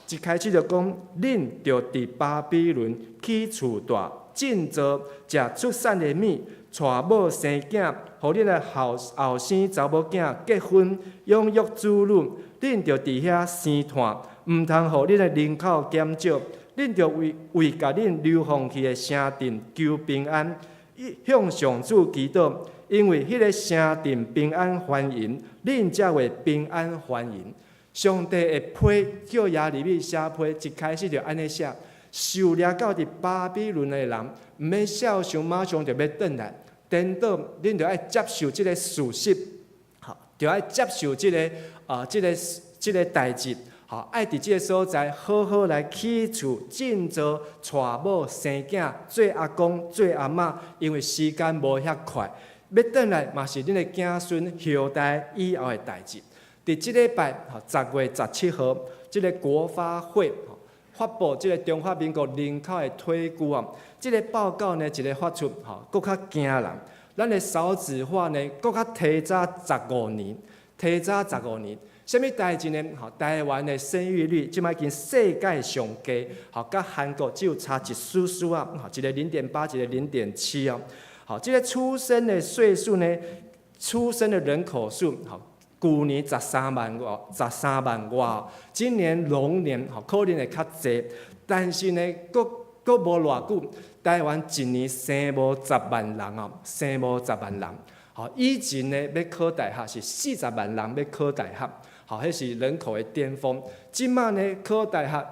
Speaker 6: 一开始就讲，恁就伫巴比伦起厝大，种植食出产的米，娶某生囝，互恁的后生查某囝结婚，养育子女。恁就伫遐生炭，毋通互恁的人口减少。恁就为甲恁流放去的城镇求平安，向上主祈祷。因为迄个城镇平安欢迎，恁才会平安欢迎。上帝的批叫耶利米写批，一开始就安尼写：狩猎到伫巴比伦的人，毋免孝想，马上就要转来。颠倒，恁就爱接受即个事实，就爱接受即个代志。爱伫即个所在好好来起厝、种植、娶某、生囝、做阿公、做阿嬷，因为时间无遐快。要转来嘛是恁的子孙后代以后的代志。伫即礼拜10月17号，即个国发会发布即个中华民国人口的推估啊，即个报告呢一个发出，搁较惊人。咱的少子化呢，搁较提早15年，什么代志呢？台湾的生育率即摆已经世界上低，甲韩国只有差一丝丝啊，一个0.8，一个0.7啊。这个出生的岁数呢，出生的人口数，去年13万外，今年龙年可能会较济，但是呢，搁无偌久，台湾一年生无10万人啊，生无10万人。以前呢要考大学是40万人要考大学，迄是人口的巅峰。即马呢考大学，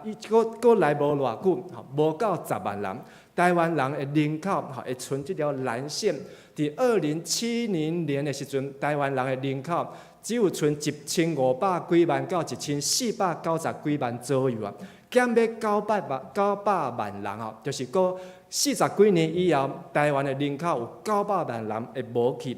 Speaker 6: 搁来无偌久，无到10万人。台湾人的人口会循这条蓝线，伫2070年的时阵，台湾人的人口只有剩1500几万到1490几万左右啊，减要900万人哦，就是过40几年以后，台湾的人口有900万人会无去。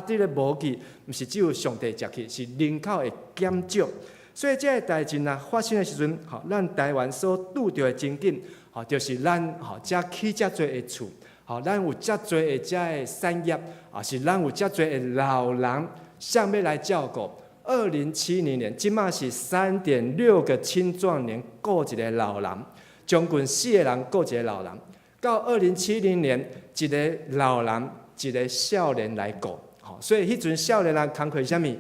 Speaker 6: 这个无去，毋是只有上帝食去，是人口会减少。所以这个代志发生的时阵，咱台湾所拄着的情景，就是咱遮起遮侪的厝，咱有遮侪的遮的产业，是咱有遮侪的老人，谁要来照顾？2070年，即马是3.6个青壮年顾一个老人，将近4个人顾一个老人。到2070年，一个老人一个少年来顾。所以，迄阵少年人工课是啥物？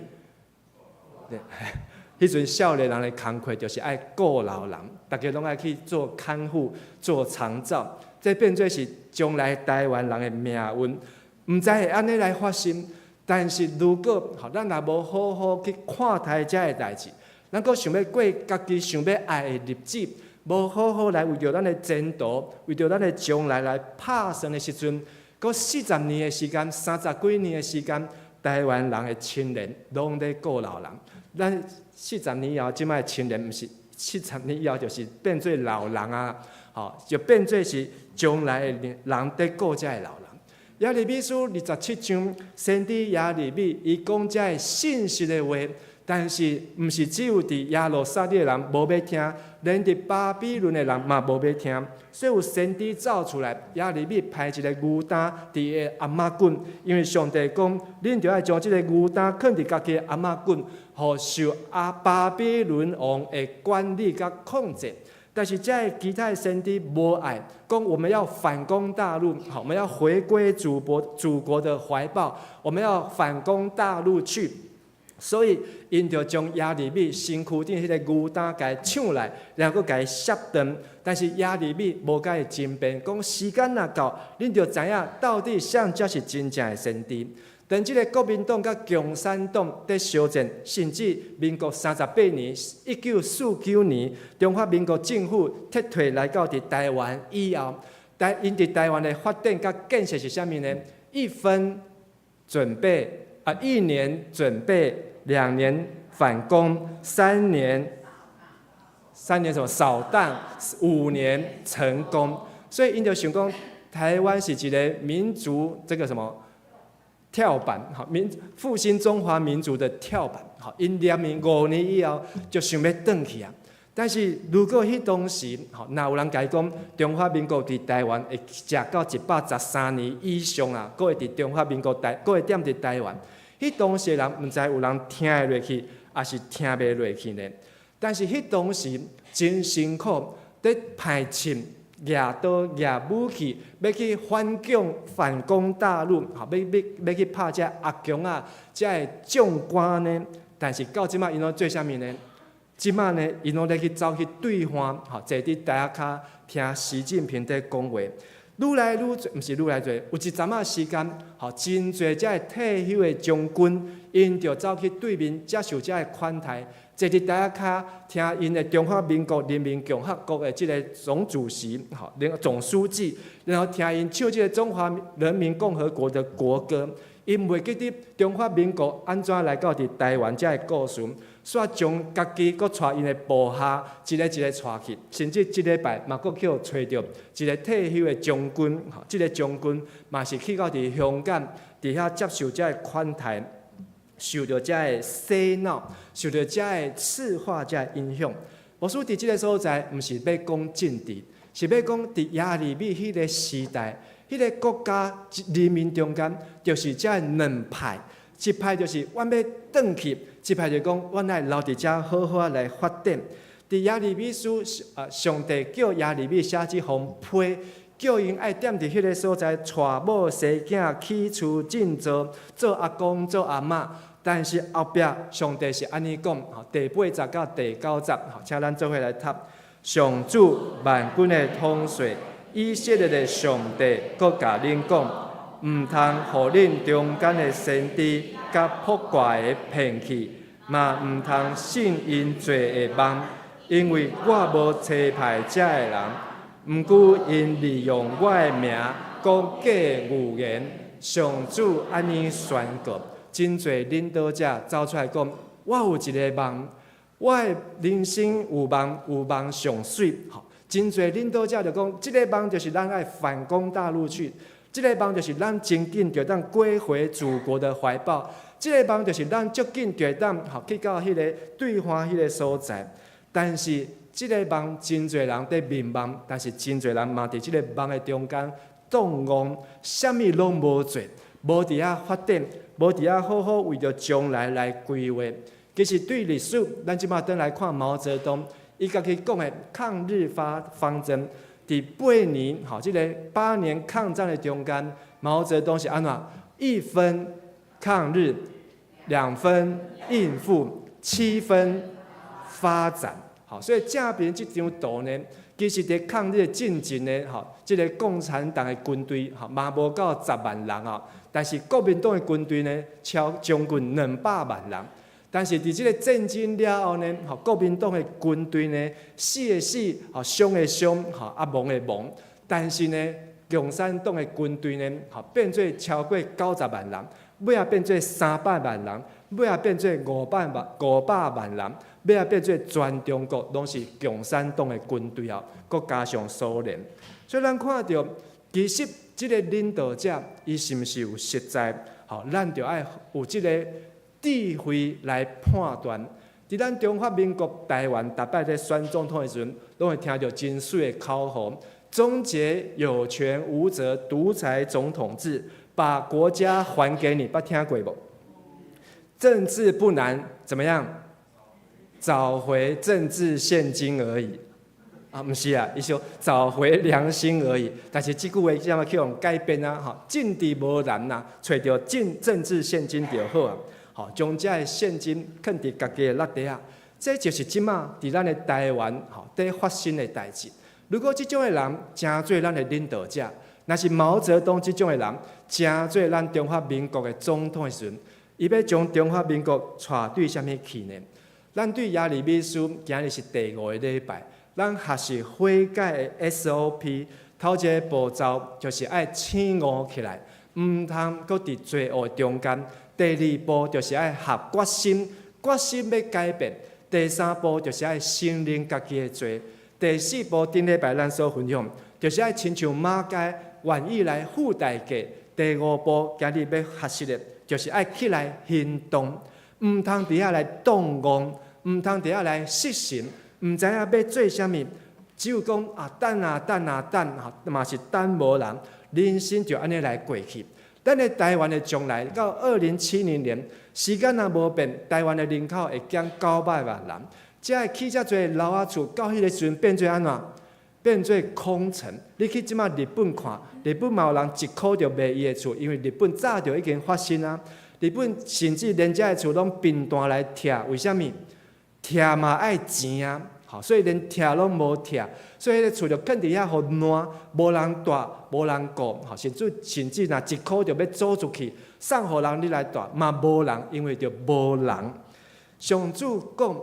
Speaker 6: 迄阵少年人的工课就是爱顾老人，大家拢爱去做看护、做长照，这变做是将来台湾人的命运。毋知会安尼来发生，但是如果咱若无好好去看待遮个代志，咱阁想要过家己想要爱的日子，无好好来为着咱的前途、为着咱的将来来拍算的时阵。过40年的时间，30几年的时间，台湾人的青年拢在顾老人，咱40年以后，即摆青年毋是40年以后，就是变做老人啊，就变做是将来的人在顾遮的老人。耶利米书27章，先知耶利米伊讲遮的信息的话，但是毋是只有伫耶路撒冷的人无要听，连伫巴比伦的人嘛无要听。所以有先知走出来，耶利米派一个牛担伫个阿妈棍，因为上帝讲，恁着爱将即个牛担放伫家己的阿妈棍，互受巴比伦王的管理甲控制。但是这其他的先知无爱，讲我们要反攻大陆，我们要回归祖国的怀抱，我们要反攻大陆去。所以，因就将耶利米身躯顶迄个牛担甲抢来，然后甲伊摔断。但是耶利米无甲伊争辩，讲时间若到，恁就知影到底谁才是真正的先知。当即个国民党甲共产党在相战，甚至民国38年1949年，中华民国政府撤退来到伫台湾以后，因伫台湾的发展甲建设是啥物呢？1年准备，2年反攻，3年什么扫荡，5年成功。所以因就想讲，台湾是一个民族这个什么？跳板，复兴中华民族的跳板，因念面5年以后就想要转去啊。但是如果迄当时，若有人甲伊讲中华民国伫台湾会食到113年以上啊，佫会伫中华民国佫会踮伫台湾，迄当时的人毋知有人听会落去，还是听袂落去呢？但是迄当时真辛苦，在派遣。举刀举武器，要去反攻大陆，要去拍遮阿强啊，遮个将官呢？但是到即摆，因拢做啥物呢？即摆呢，因拢咧去走去对话，坐伫台下骹听习近平在讲话。愈来愈侪，毋是愈来愈侪，有一阵仔时间，真侪遮个退休的将军，因就走去对面接受遮个款待。坐伫台下骹听因的中华民国人民共和国的即个总主席，总书记，然后听因唱即个中华人民共和国的国歌，因袂记得中华民国安怎来到伫台湾遮个故事，煞将家己搁带因的部下一个一个带去，甚至即礼拜嘛搁去找着一个退休的将军，即个将军嘛是去到伫香港，伫遐接受遮个款待。受到遮个洗脑，受到遮个赤化遮个影响。我说伫即个所在，毋是要讲政治，是要讲伫耶利米迄个时代，迄个国家人民中间，就是遮两派，一派就是阮要转去，一派就讲阮来留伫遮好好来发展。伫耶利米书，上帝叫耶利米写即封批。叫因爱踮伫迄个所在，娶某生囝，起厝尽做，做阿公做阿嬷。但是后壁上帝是安尼讲，第8节到第9节，请咱做伙来读。上主万军的统帅，以色列的上帝，搁甲恁讲，毋通互恁中间的先知甲破怪的骗去，嘛毋通信因罪的梦，因为我无差派遮的人。毋过因利用我的名讲假预言，上主安尼宣告，真侪领导者走出来讲，我有一个梦，我的人生有梦上水。真侪领导者就讲，即个梦就是咱爱反攻大陆去，即个梦就是咱真紧就当归回祖国的怀抱，即个梦就是咱足紧就当去到迄个对话迄个所在，但是。即个梦真侪人在迷茫，但是真侪人嘛伫即个梦的中间动妄，啥物拢无做，无伫遐发展，无伫遐好好为着将来来规划。其实对历史，咱即马转来看毛泽东，伊家己讲的抗日方针，伫8年，即个8年抗战的中间，毛泽东是安怎？1分抗日，2分应付，7分发展。所以正边即张图呢，其实伫抗日进程呢，即个共产党的军队嘛无到10万人啊，但是国民党的军队呢，超将近200万人。但是伫即个战争了后呢，国民党的军队呢，死的死，伤的伤，亡的亡。但是呢，共产党的军队呢，变做超过90万人，尾啊变做300万人。尾啊变做500万人，尾啊变做全中国拢是共产党的军队后，佮加上苏联。所以咱看到，其实即个领导者，伊是毋是有实在？咱就爱有即个智慧来判断。伫咱中华民国台湾，逐摆咧选总统的时阵，拢会听到真水的口号：终结有权无责独裁总统制，把国家还给你。捌听过无？政治不难，怎么样？找回政治现金而已。毋是啊，伊说找回良心而已。但是即句话怎么去用改变啊？政治无难呐，找到政治现金就好啊。将这个现金放伫家己的落地啊，这就是即马伫咱的台湾伫发生的代志。如果即种的人真做咱的领导者，若是毛泽东即种的人真做咱中华民国的总统的时阵，伊要将中华民国带对啥物去呢？咱对亚里秘书今日是第5个礼拜。咱学习悔改的 SOP， 头一个步骤就是爱醒悟起来，毋通搁伫罪恶中间。第2步就是爱下决心，决心要改变。第3步就是爱承认家己的罪。第4步顶礼拜咱所分享，就是爱亲像马街愿意来付代价。第5步今日要学习的，就是爱起来行动，毋通伫遐来动妄，毋通伫遐来失神。毋知影要做啥物，只有讲等，嘛是等无人，人生就安尼来过去。咱的台湾的将来到2070年，时间若无变，台湾的人口会减900万人。这会起遮侪老仔厝，到迄个时阵变做安怎？变做空城。你去即马日本看，日本嘛有人1箍就卖伊的厝，因为日本早就已经发生啊。日本甚至连遮的厝拢并单来拆，为什物？拆嘛爱钱啊！所以连拆拢无拆，所以迄个厝就囥伫遐互烂，无人住，无人顾，甚至若1箍就要租出去，送互人你来住，嘛无人，因为就无人。上主讲，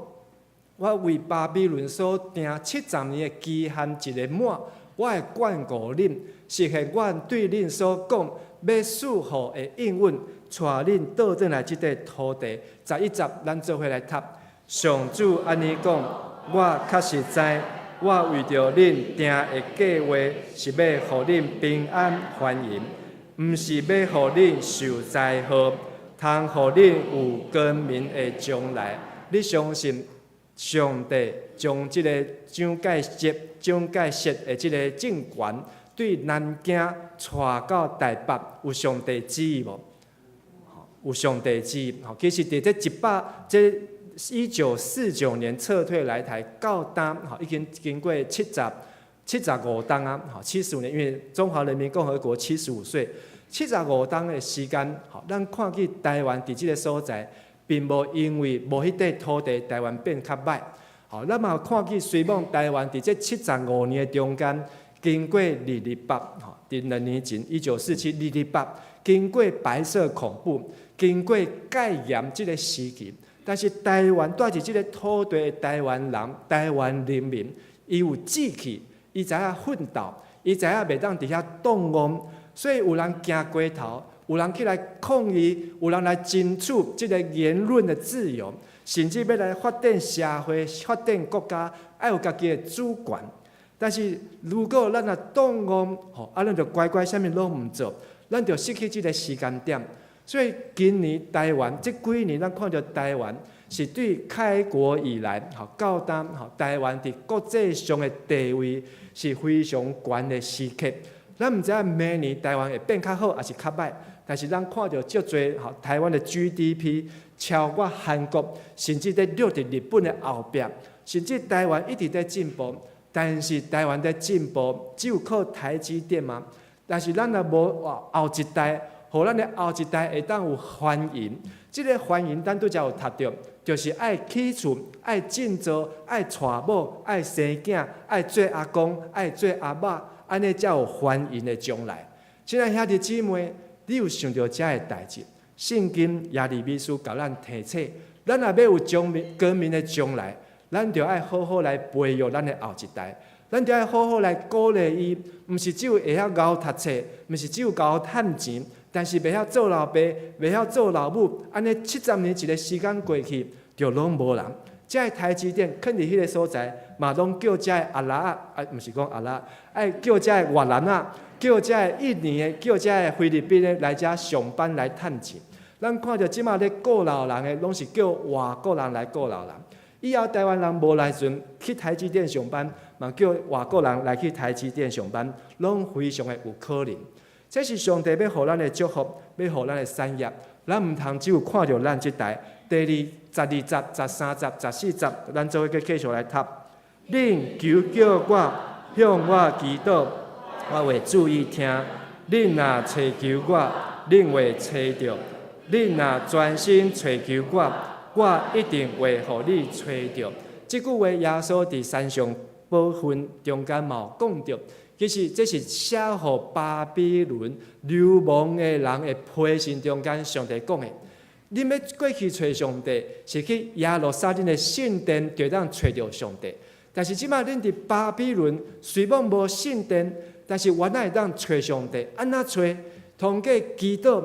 Speaker 6: 我为巴比伦所定70年的期限一个满，我会眷顾恁，实现我对恁所讲要赐福的应允，带恁倒转来即块土地。11集咱做伙来读。上主安尼讲。我确实知，我为着恁定的计划是要互恁平安欢迎，毋是要互恁受灾祸，通互恁有光明的将来。你相信上帝将即个蒋介石的即个政权对南京带到台北，有上帝旨意无？有上帝旨意。其实伫1949年撤退来台，到当已经经过75当啊，75年，因为中华人民共和国75岁，75当的时间，咱看去台湾伫即个所在，并无因为无迄块土地，台湾变较歹。咱嘛看去随望台湾伫这75年的中间，经过228，伫2年前1947，228经过白色恐怖，经过戒严即个时期。但是台湾住伫即个土地的台湾人、台湾人民，伊有志气，伊知影奋斗，伊知影袂当伫遐动妄，所以有人行过头，有人起来抗议，有人来争取即个言论的自由，甚至要来发展社会、发展国家，要有家己的主权。但是如果咱若动妄，咱就乖乖啥物拢毋做，咱就失去即个时间点。所以今年台湾这几年，咱看到台湾是对开国以来，到当台湾伫国际上的地位是非常悬的时刻。咱毋知影明年台湾会变较好，还是较歹？但是咱看到足侪台湾的 GDP 超过韩国，甚至伫落伫日本的后壁，甚至台湾一直在进步。但是台湾在进步，只有靠台积电吗？但是咱若无后一代。互咱的后一代会当有欢迎，即个欢迎咱拄则有读到，就是爱起厝、爱建造、爱娶某、爱生囝、爱做阿公、爱做阿嬷，安尼才有欢迎的将来。亲爱兄弟姊妹，你有想到遮个代志？圣经耶利米书甲咱提醒，咱若要有光明的将来，咱就爱好好来培育咱的后一代。咱就要好好来鼓励伊，毋是只有会晓教读册，毋是只有教趁钱，但是袂晓做老爸，袂晓做老母，安尼70年一个时间过去，就拢无人。遮个台积电囥伫迄个所在，嘛拢叫遮个阿拉啊，毋是讲阿拉，爱叫遮个越南啊，叫遮个印尼的，叫遮个菲律宾的来遮上班来趁钱。咱看到即马咧顾老人的，拢是叫外国人来顾老人。以后台湾人无来阵去台积电上班，嘛叫外国人来去台积电上班，拢非常的有可能。这是上帝要互咱的祝福，要互咱的产业。咱毋通只有看到咱即代。第二、12集、13集、14集，咱做伙继续来读。恁求叫我，向我祈祷，我会注意听。恁若找求我，恁会找着。恁若专心找求我，我一定会互你找着。即句话，耶稣伫山上宝训中间嘛有讲着。其实这是写予巴比伦流亡的人的批信中间，上帝讲的。恁要过去找上帝，是去耶路撒冷的圣殿，就当找着上帝。但是即马恁伫巴比伦，虽然无圣殿，但是原来会当找上帝。安怎找？通过祈祷，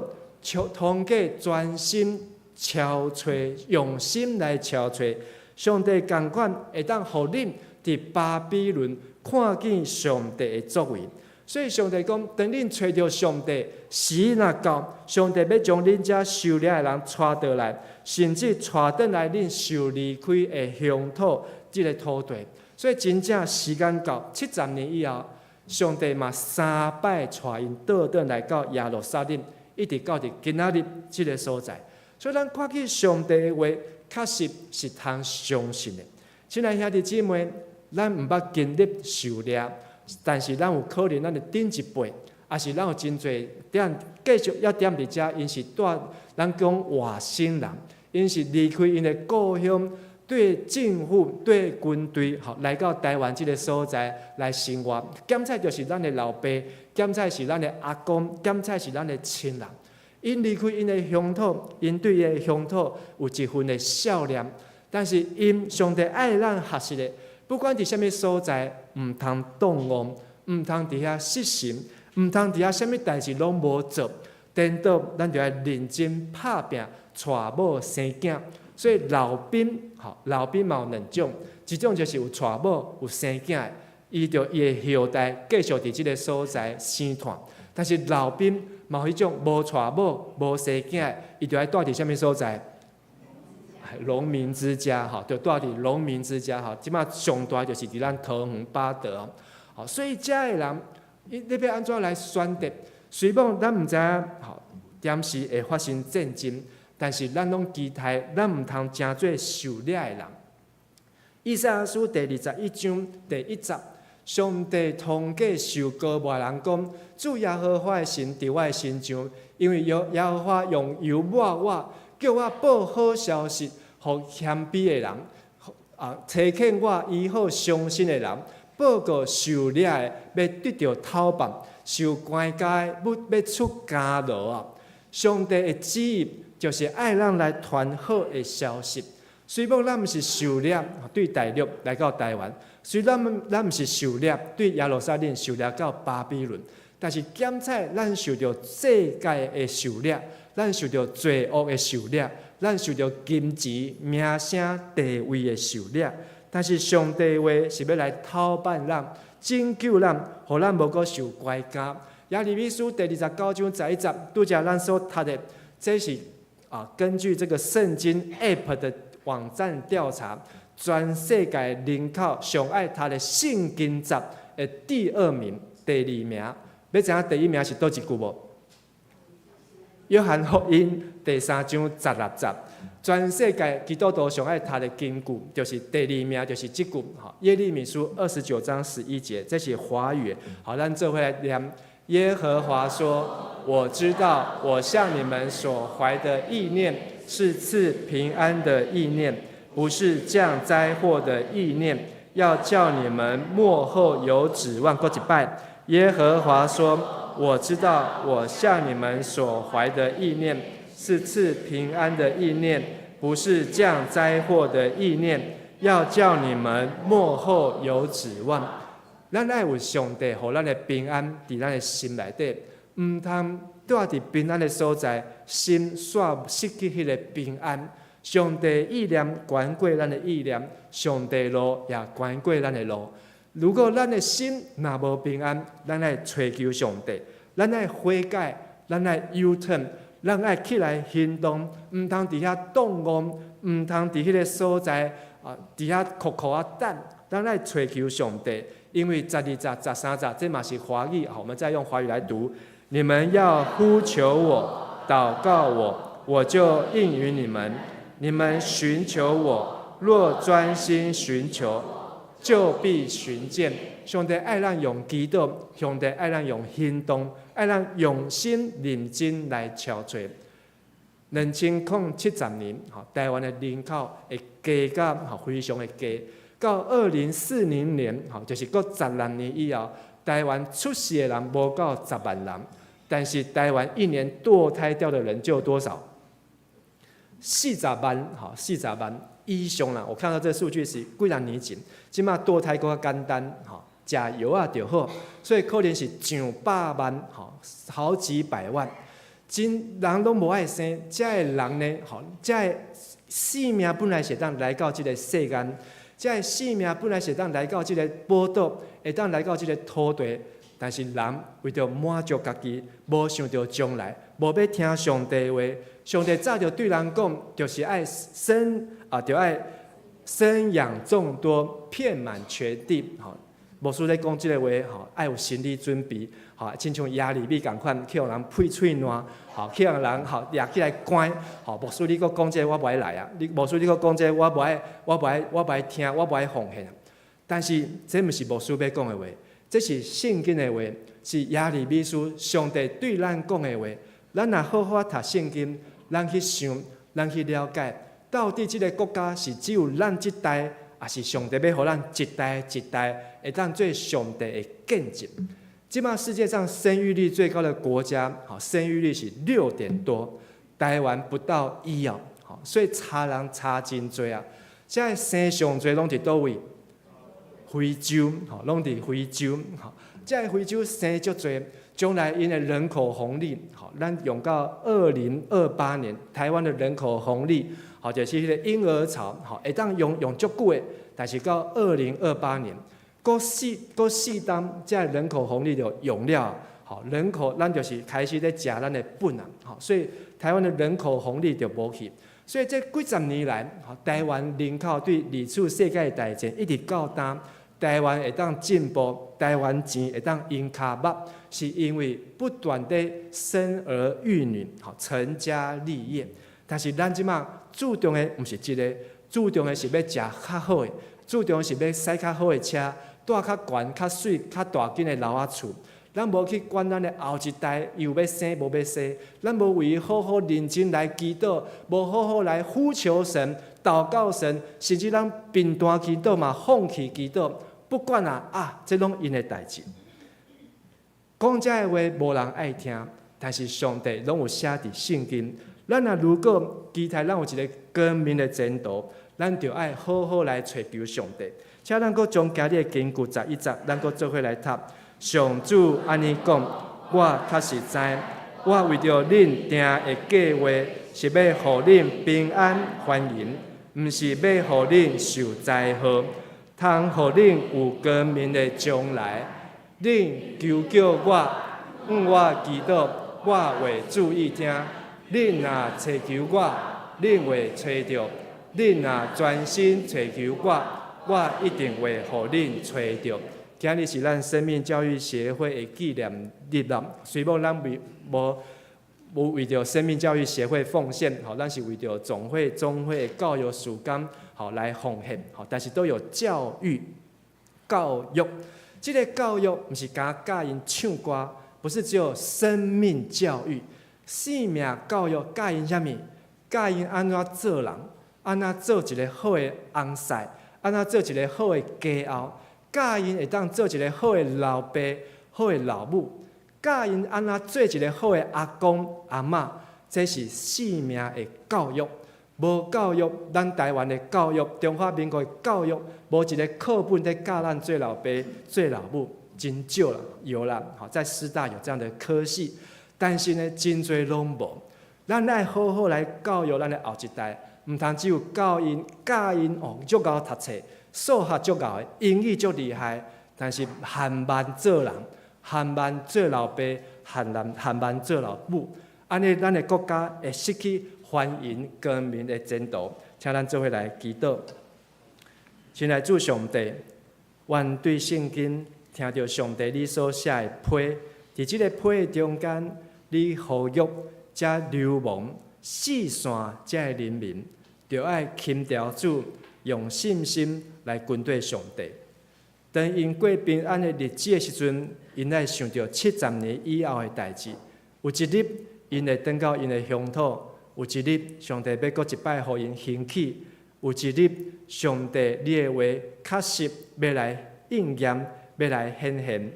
Speaker 6: 通过专心敲吹，用心来敲吹。上帝同款会当互恁伫巴比伦看见上帝的作为。所以上帝讲，当恁找到上帝，时若到，上帝要将恁遮受掠的人带倒来，甚至带倒来恁受离开的乡土，这个土地。所以真正时间到，70年以后，上帝嘛3摆带因倒转来到耶路撒冷，一直到今仔日这个所在。所以咱看起上帝的话，确实是通相信的。亲爱兄弟姊妹，咱毋捌经历受掠。但是咱有可能，咱的顶一辈，也是咱有真侪点继续要踮伫遮，因是带咱讲外省人，因是离开因的故乡，对政府、对军队，来到台湾这个所在来生活。检采就是咱的老爸，检采是咱的阿公，检采是咱的亲人。因离开因的乡土，因对因的乡土有一份的孝念，但是因上帝爱咱学习的。不管伫什么所在，毋通动妄，毋通伫遐失神，毋通伫遐什么代志拢无做，颠倒咱就要认真拍拼，娶某生囝。所以老兵，老兵嘛有2种，一种就是有娶某有生囝的，伊就伊的后代继续伫即个所在生团。但是老兵嘛有迄种无娶某无生囝的，伊就要住伫什么所在？农民之家，就住伫农民之家，即马上大就是伫咱桃园八德，所以遮个人，你要安怎来选择？虽然咱毋知影，点时会发生战争，但是咱拢期待，咱毋通成做受掠的人。以赛亚书第21章第1节，上帝通过受膏抹人讲：主耶和华的神伫我的身上，因为耶和华用油抹我，叫我报好消息。互谦卑的人，提醒我医好伤心的人，报告受掠的要得到讨办，受关家的要出家牢啊！上帝的旨意就是爱咱来传好的消息。虽然咱毋是受掠对大陆来到台湾，虽然咱毋是受掠对耶路撒冷受掠到巴比伦，但是检采咱受到世界的受掠，咱受到罪恶的受掠。咱受到金钱、名声、地位的受掠，但是上帝话是要来讨办咱、拯救咱，互咱无阁受怪家。耶利米书第29章11节，拄则咱所读的，这是根据这个圣经 App 的网站调查，全世界人口上爱读的圣经集的第2名、第2名。要知影第1名是倒一句无？约翰福音第3章16节，全世界基督徒上爱读的经句，就是第2名，就是这句。耶利米书29章11节，这是华语。好，咱做伙来念。耶和华说：“我知道，我向你们所怀的意念是赐平安的意念，不是降灾祸的意念，要叫你们末后有指望。”过一摆。耶和华说：“我知道，我向你们所怀的意念是赐平安的意念，不是降灾祸的意念，要叫你们末后有指望。”咱爱有上帝，互咱的平安伫咱的心内底，毋通住伫平安的所在，心煞失去迄个平安。上帝意念悬过咱的意念，上帝路也悬过咱的路。如果咱的心若无平安，咱来追求上帝，咱来悔改，咱来 U-turn， 咱爱起来行动，毋通伫遐动妄，毋通伫迄个所在伫遐苦苦等，咱来追求上帝。因为12节、13节，这嘛是华语，我们再用华语来读：你们要呼求我，祷告我，我就应允你们。你们寻求我，若专心寻求，就必寻见。上帝爱咱用祈祷，上帝爱咱用行动，爱咱用心认真来敲找。2070年，台湾的人口会加到非常的加，到2040年，就是过10年以后，台湾出世的人无到10万人，但是台湾一年堕胎掉的人就有多少？40万以上啦！我看到这个数据是几啊年前，即马堕胎更较简单，食药啊就好，所以可能是上百万，好几百万，人拢无爱生，这个人呢，这个性命本来是当来到这个世间，这个性命本来是当来到这个宝岛，会当来到这个土地，但是人为着满足家己，无想到将来，无要听上帝的话。上帝早就对人讲，就是爱就爱生养众多，遍满全地。牧师咧讲即个话，爱有心理准备，亲像亚利米共款，去互人配喙烂，去互人掠起来关。牧师你讲即个我无爱来啊，牧师你讲即个我无爱听，我无爱奉献。但是这毋是牧师要讲的话，这是圣经的话，是亚利米书上帝对咱讲的话。咱若好好读圣经。咱去想，咱去了解，到底这个国家是只有咱这代，还是上帝要互咱一代一代会当做上帝的见证？即马世界上生育率最高的国家，生育率是6点多，台湾不到1哦，所以差人差真多啊！现在生上多拢伫倒位？非洲，拢伫非洲，这非洲生足多。将来因的人口红利，咱用到2028年，台湾的人口红利，就是迄个婴儿潮，会当用足久的，但是到2028年，过四当，这人口红利就用了，人口咱就是开始咧食咱的本啊，所以台湾的人口红利就无去，所以这几十年来，台湾人口对历次世界大战一直到单。台湾会当进步，台湾钱会当用脚目，是因为不断地生儿育女，成家立业。但是咱即马注重的毋是这个，注重的是要食较好的，注重的是要驶较好的车，住较悬、较水、较大间的楼仔厝。咱无去管咱的后一代有要生无要生，咱无为伊好好认真来祈祷，无好好来呼求神、祷告神，甚至咱平淡祈祷嘛，放弃祈祷。不管这拢因的代志。讲这个话无人爱听，但是上帝拢有写伫圣经。咱如果期待咱有一个光明的前途，咱就爱好好来找求上帝。请咱阁将今日的经句11节，咱阁做伙来读。上主安尼讲，我确实知，我为着恁定的计划，是要互恁平安欢迎，毋是要互恁受灾祸。通互恁有光明的将来，恁求叫我，我祈祷，我会注意听。恁若找求我，恁会找到；恁若专心找求我，我一定会互恁找到。今日是咱生命教育协会的纪念日啦，虽无咱无为着生命教育协会奉献，咱是为着总会的教育事工。来奉献，但是都有教育，这个教育不是教因唱歌，不是只有生命教育，生命教育教因什么？教因安怎做人，安怎做一个好的翁婿，安怎做一个好的家后，教因会当做一个好的老爸、好的老母，教因安怎做一个好的阿公阿嬷，这是生命的教育。无教育，咱台湾的教育，中华民国的教育，无一个课本在教咱做老爸、做老母，真少啦，有啦，在师大有这样的科系，但是呢，真侪拢无。咱爱好好来教育咱的后一代，毋通只有教因足够读册，数学足够的，英语足厉害，但是含慢做人，含慢做老爸，含慢做老母，安尼咱的国家会失去繁荣光明的前途。请咱做伙来祈祷。亲爱的主上帝，愿对圣经听到上帝你所写的批，伫即个批的中间，你呼吁这流亡四散这的人民，就爱钦调主，用信心来跟对上帝。当因过平安的日子的时阵，因爱想到70年以后的代志。有一日，因会返到因的乡土；有一日，上帝要搁一摆互因兴起；有一日，上帝你的话确实要来应验，要来显现。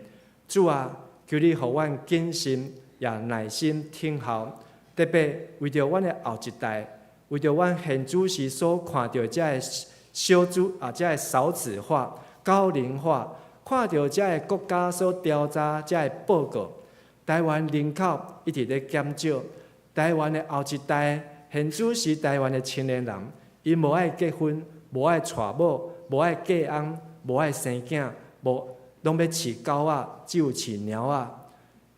Speaker 6: 主啊，求你互阮谨慎也耐心听候，特别为着阮的后一代，为着阮现主时所看到这个少子这个少子化、高龄化，看到这个国家所调查这个报告，台湾人口一直在减少，台湾的后一代现主时台湾的青年人，因无爱结婚，无爱娶某，无爱嫁翁，无爱生囝，拢要饲狗仔，只有饲猫仔。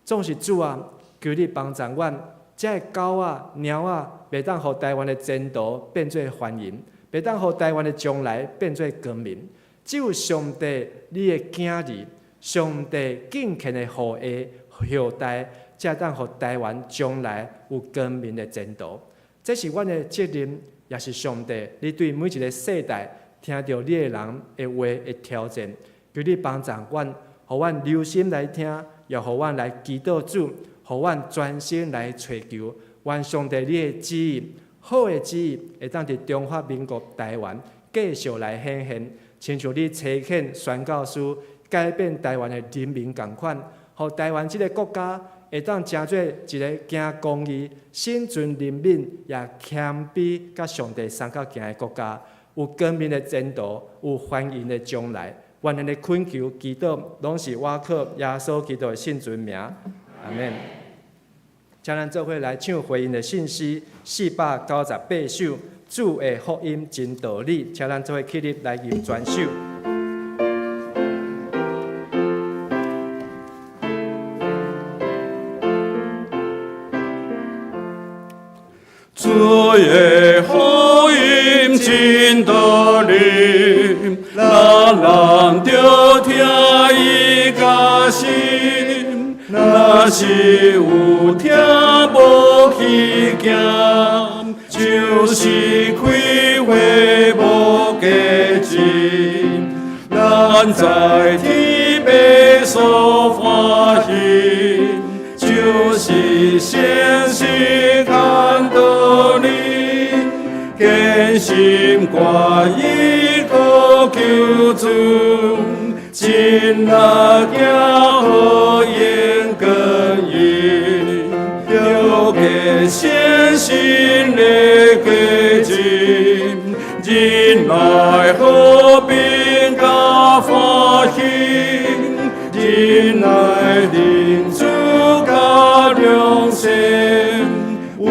Speaker 6: 总是主啊，求你帮助阮，这狗仔、猫仔，袂当互台湾的前途变做繁荣，袂当互台湾的将来变做光明。只有上帝你的囝儿，上帝敬虔的后裔后代，才当互台湾将来有光明的前途。这是阮的责任，也是上帝你对每一个世代听到你的人的话的挑战。求你帮助阮，互阮留心来听，也互阮来祈祷主，互阮专心来找求，愿上帝你的旨意，好的旨意会当伫中华民国台湾继续来显现，亲像你差遣宣教师改变台湾的人民共款，互台湾这个国家会当成做一个行公义、信尊人民，也谦卑甲上帝相较行的国家，有光明的前途，有繁荣的将来。愿咱的恳求、祈祷，拢是我靠耶稣基督的圣尊名，阿免。请咱做伙来唱回应的信息，498首主的福音真道理，请咱做伙起立来吟全首。
Speaker 4: 主的福音真道理，人着听伊甲心，若是有听无去行，就是开花无结晶。咱在天父所欢喜，就是先是看道理，坚心愿意可求主，真那行好言跟伊，要给先心的过程，人来和平甲欢喜，人来领主甲良善，温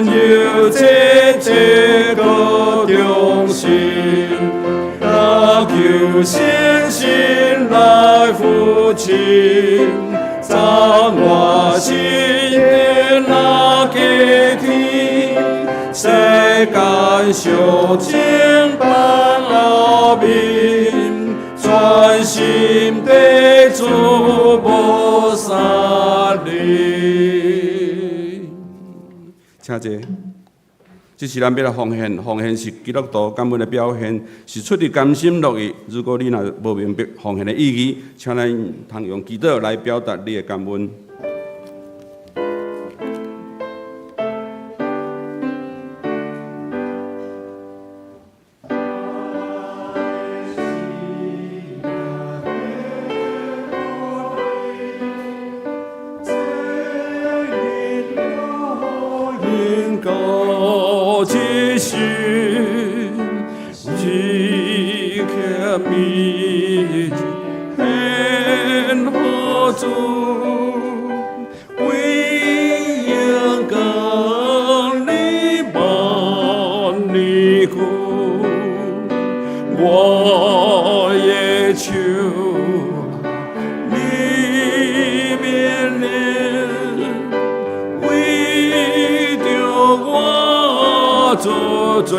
Speaker 4: 柔节节个忠心，求先心来扶持，掌握心的那个天，世间小情伴后面，专心地做无三离。请坐。这是咱要来奉献，奉献是基督徒感恩的表现，是出于甘心乐意。如果你若无明白奉献的意义，请咱通用祈祷来表达你的感恩。一心只刻铭，献何主？我也求你面怜，为着我做最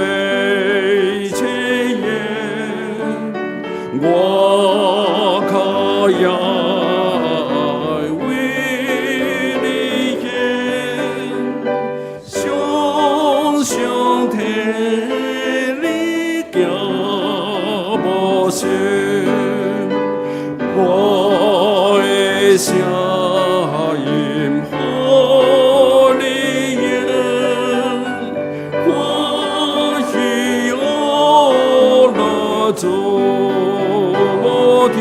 Speaker 4: 前沿，我靠要为你演，熊熊天里脚步声，我的声音和你演，或许有了昨天，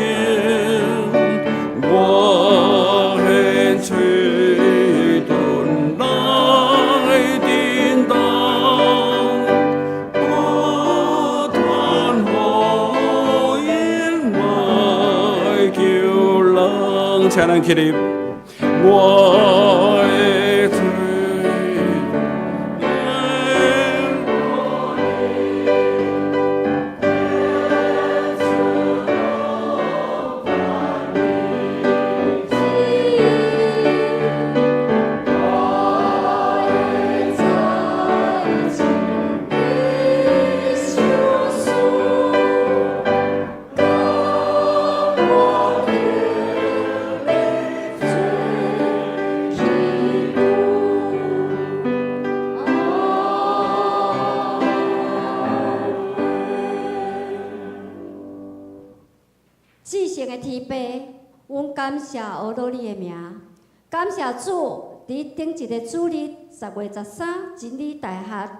Speaker 4: 我很吹顿来叮当，我团火焰外求人，请咱起立，我的吹
Speaker 7: 至圣的天父，阮感谢学罗你的名，感谢主，伫顶一个主日10月13真理大学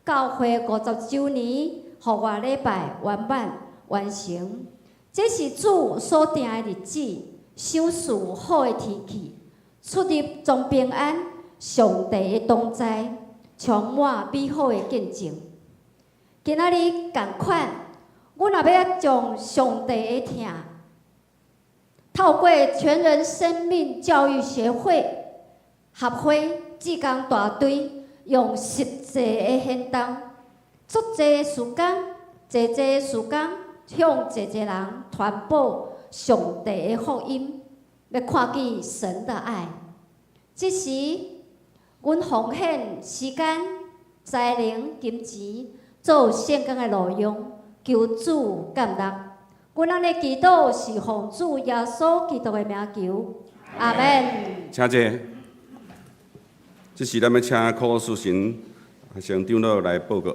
Speaker 7: 教会50周年复活礼拜圆满完成。这是主所定的日子，赏赐好的天气，出入总平安，上帝的同在，充满美好的见证。今仔日共款，阮也要将上帝的听，透过全人生命教育协会合会志工大队，用实际的行动，足济的时间，济的时间，向济人传播上帝的福音，要看见神的爱。这时，阮奉献时间、才能、金钱，做圣经的内容，求主感动。阮安尼祈祷是奉主耶稣基督的名求，阿门。
Speaker 4: 请坐。这是咱要请柯淑琴省长老来报告。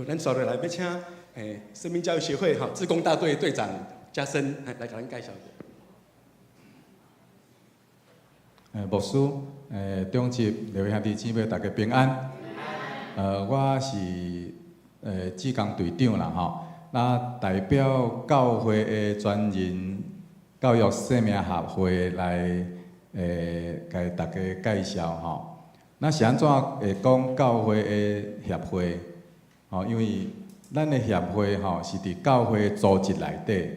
Speaker 2: 咱所来要请生命教育协会志工大队队长嘉森来给咱介绍一下。
Speaker 3: 牧师，中级六位兄弟姊妹，大家平安。我是志工队长啦吼，那代表教会的全人教育生命协会来甲大家介绍吼。那是安怎会讲教会的协会？吼，因为咱的协会吼是伫教会组织内底，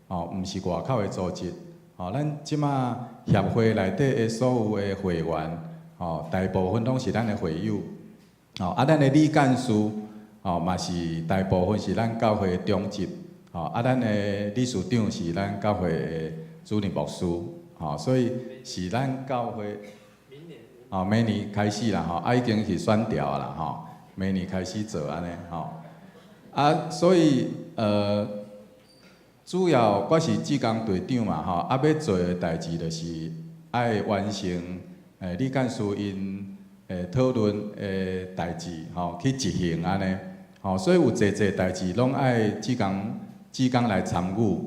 Speaker 3: 吼，毋是外口的组织。吼，咱即马协会内底的所有的会员，吼，大部分拢是咱的会友。吼，啊，咱的理干事，吼，嘛是大部分是咱教会的中级。吼，啊，咱的理事长是咱教会的主任牧师。吼，所以是咱教会。明年开始啦，吼，已经是选调啦，吼，明年开始做安尼，吼，所以主要我是志工队长嘛，吼，要做的代志就是爱完成理干事因讨论的代志，吼，去执行安尼，吼，所以有侪代志拢爱志工来参与，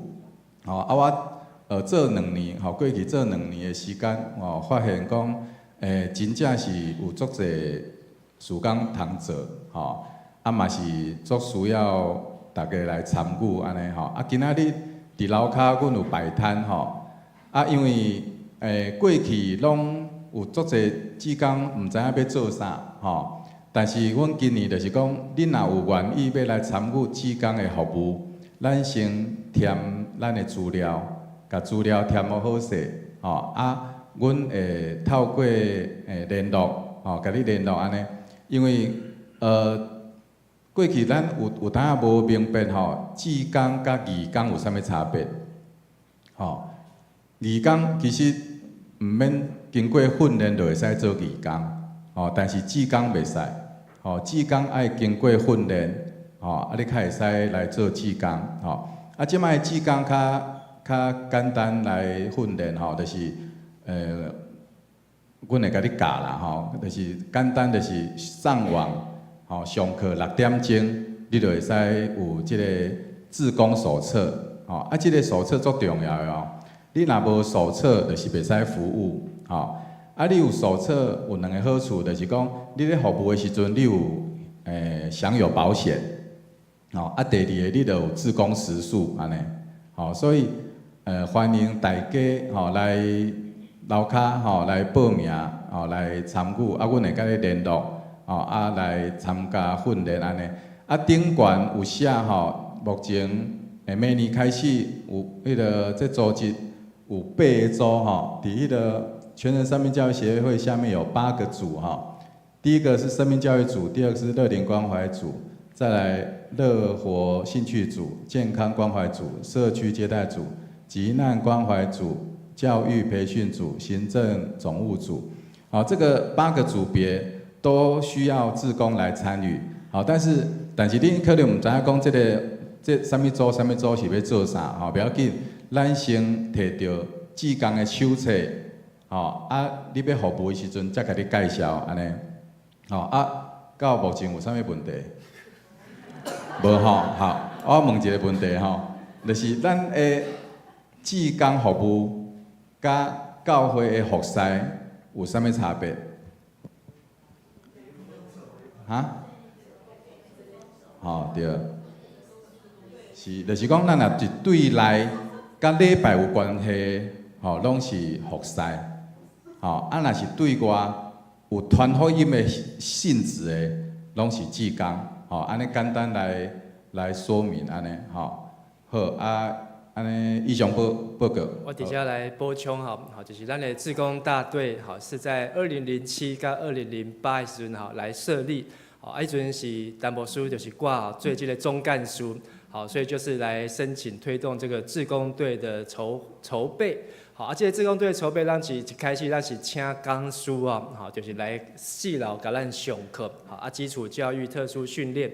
Speaker 3: 吼，我做2年，吼，过去做2年的时间，吼，发现讲。真正是有足侪事工通做，吼，嘛是足需要大家来参与安尼吼。今仔日伫楼骹，阮有摆摊吼，因为过去拢有足侪志工毋知影要做啥吼，但是阮今年就是讲，恁若有愿意要来参与志工的服务，咱先填咱的资料，甲资料填好势吼阮会透过联络，吼，甲你联络安尼，因为过去咱有当下无明白吼，志工甲义工有啥物差别？吼，义工其实毋免经过训练就会使做义工，吼，但是志工袂使，吼，志工爱经过训练，吼，你才会使来做志工，吼，即摆志工较简单来训练，吼，就是。阮会甲你教啦吼，就是简单，就是上网吼上课6点钟，你就会使有即个志工手册吼。即个手册足重要的哦。你若无手册，就是袂使服务吼。你有手册有2个好处，就是讲你咧服务的时阵，你有享有保险吼。第2个你就有志工时数安尼吼，所以欢迎大家吼来。楼骹吼来报名吼来参与，阮会甲你联络吼来参加训练安尼。顶悬有写吼，目前明年开始有迄个这组织有8个组吼，伫迄个全人生命教育协会下面有8个组吼。第一个是生命教育组，第二个是乐龄关怀组，再来乐活兴趣组、健康关怀组、社区接待组、急难关怀组。教育培训组、行政总务组，好，这个8个组别都需要志工来参与，好，但是恁可能唔知影讲这什么组是要做啥，吼，不要紧，咱先摕到志工的手册，吼，你要服务的时阵，再甲你介绍安尼，吼，到目前有啥物问题？无吼，好，我问一个问题吼，就是咱的志工服务。甲教会的服侍有啥物差别？吼，对，是，就是讲咱若一对内甲礼拜有关系，吼，拢是服侍，吼，若是对外有传福音的性质的，拢是志工，吼，安尼简单来说明安尼，吼，好安尼以上报告。
Speaker 6: 我底下来补充好，就是咱的志工大队是在2007甲2008的时阵来设立，迄阵是陈牧师就是挂做这个总干事，所以就是来申请推动这个志工队的筹备。这个志工队的筹备，咱是一开始咱是请讲师就是来4楼甲咱上课，基础教育、特殊训练。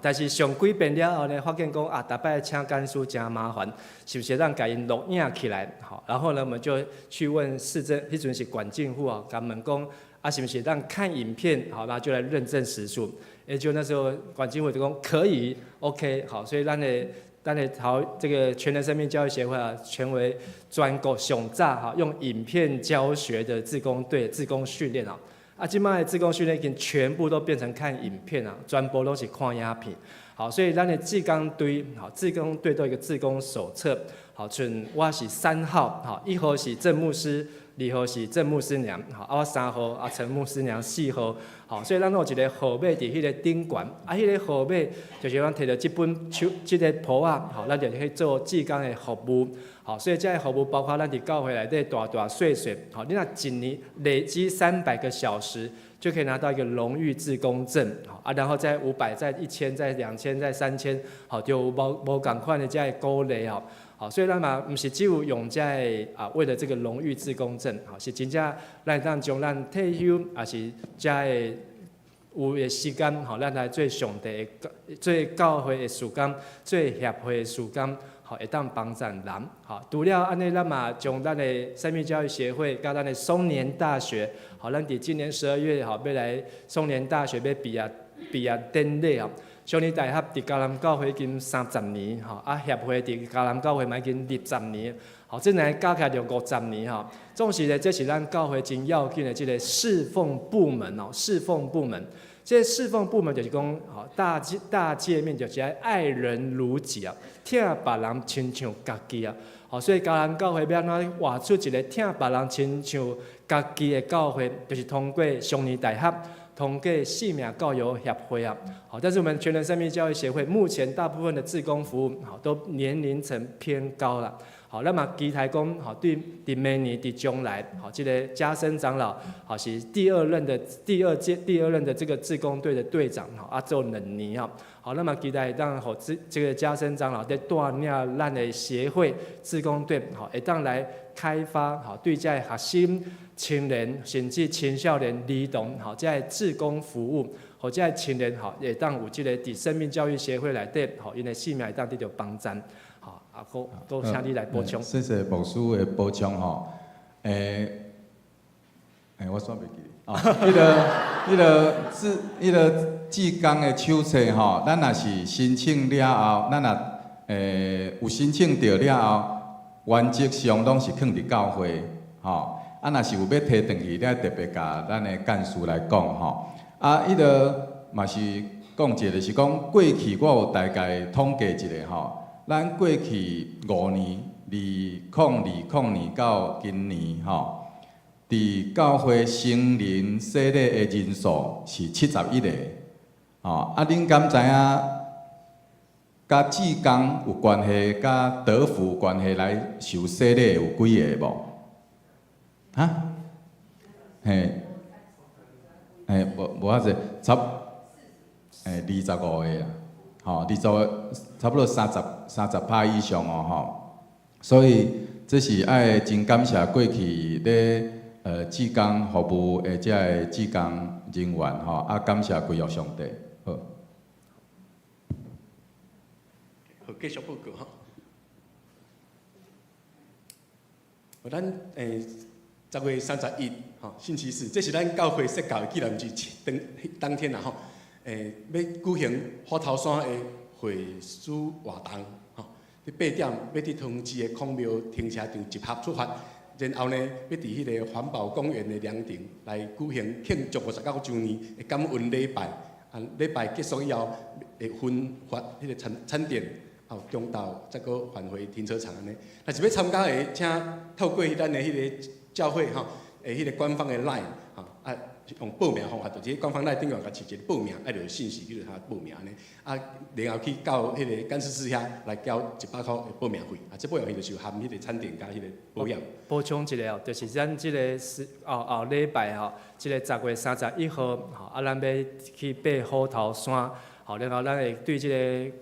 Speaker 6: 但是上几遍了后呢，发现讲逐摆请讲师真麻烦，是不是咱甲因录影起来？然后呢，我们就去问市政，迄阵是管境户甲问讲是不是咱看影片，然后就来认证时数。就那时候管境户就讲可以 ，OK， 好，所以咱的咱的这个全人生命教育协会啊，成为全国上早哈用影片教学的志工队志工训练啊。啊，即摆的志工训练已经全部都变成看影片啊，全部都是看影片。好，所以咱的志工队，好，志工队都有一个志工手册。好，像我是3号，好，1号是郑牧师，2号是郑牧师娘，好，啊我3号啊陈牧师娘4号，好，所以咱有一个号码伫迄个顶悬，啊，迄个号码就是咱摕到这本这个簿啊，好，咱就去做志工的服务。好，所以这个服务包括咱伫教会内底大大小小，好，你若一年累积300个小时，就可以拿到一个荣誉志工证，好啊，然后再500、再1000、再2000、再3000，好，就无共款的这个鼓励哦。好，所以咱嘛，毋是只有用在为了这个荣誉志工证，好，是真正咱当将咱退休，也是这有的时间，好，咱来做上帝的、做教会的事工，做协会的事工。好，会当帮助人。好，除了安尼，咱嘛将咱的生命教育协会甲咱的松年大学，好，咱伫今年12月，好，要来松年大学要毕业典礼哦。松年大学伫嘉南教会已经30年，吼，啊协会伫嘉南教会嘛已经20年，好，这两个加起来就50年吼。总是咧，这是咱教会真要紧的这个侍奉部门哦，侍奉部门。这个侍奉部门就是讲，吼，大界面就是爱人如己啊，疼别人亲像家己啊。好，所以嘉南教会要安怎画出一个疼别人亲像家己的教会，就是通过松年大学。通过性命教育协会啊，好，但是我们全人生命教育协会目前大部分的志工服务，好，都年龄层偏高了，好，那么期待讲，好，对明年的将来，好，这个嘉生长老，好，是第二任的这个志工队的队长，好，啊，做2年啊，好，那么期待让好这个嘉生长老在带领咱的协会志工队，好，会当来开发，好，对这核心。青年甚至青少年儿童，好，在志工服务，或者青年，好，也当有这个伫生命教育协会内底，好，因为性命会当得到帮助，好，啊，都请你来补充。
Speaker 3: 谢谢牧师的补充吼，我煞袂记啊，迄个志工的手册吼，咱若是申请了后，咱若有申请着了后，原则上拢是放伫教会，吼。啊，若是有要摕转去，咱特别甲咱的干事来讲吼。啊，迄个嘛是讲一个，就是讲过去我有大概统计一下吼，咱过去5年，2020年到今年吼，伫教会成人洗礼的人数是71个，吼。啊，恁敢知影？甲志工有关系，甲德福有关系来受洗礼有几个无？啊？无啊济，差25个啦，吼差不多30%以上哦吼。所以这是爱真感谢过去咧志工服务的这个志工人员吼，啊感谢归于上帝。好，
Speaker 2: 好，继续报告哈。咱10月31吼，星期四，这是咱教会设教的纪念日当天啦吼。要举行虎头山的会师活动吼，伫8点要伫通知的孔庙停车场集合出发，然后呢，要伫迄个环保公园的凉亭来举行庆祝59周年的感恩礼拜。礼拜结束以后，会分发迄个餐点。后中昼再搁返回停车场安尼。若是要参加的，请透过咱的迄个教会吼，迄个官方的 LINE 吼，啊用报名方法，就是官方 LINE 顶面甲设一个报名，爱著信息，你著通报名安尼。啊，然后去到迄个干事室遐来交100块的报名费。啊，这报名费就是含迄个餐点甲迄个保养。
Speaker 6: 补充一下哦，就是咱即个后礼拜吼，即个10月31号，吼，啊，咱要去爬虎头山。好，然后咱会对即个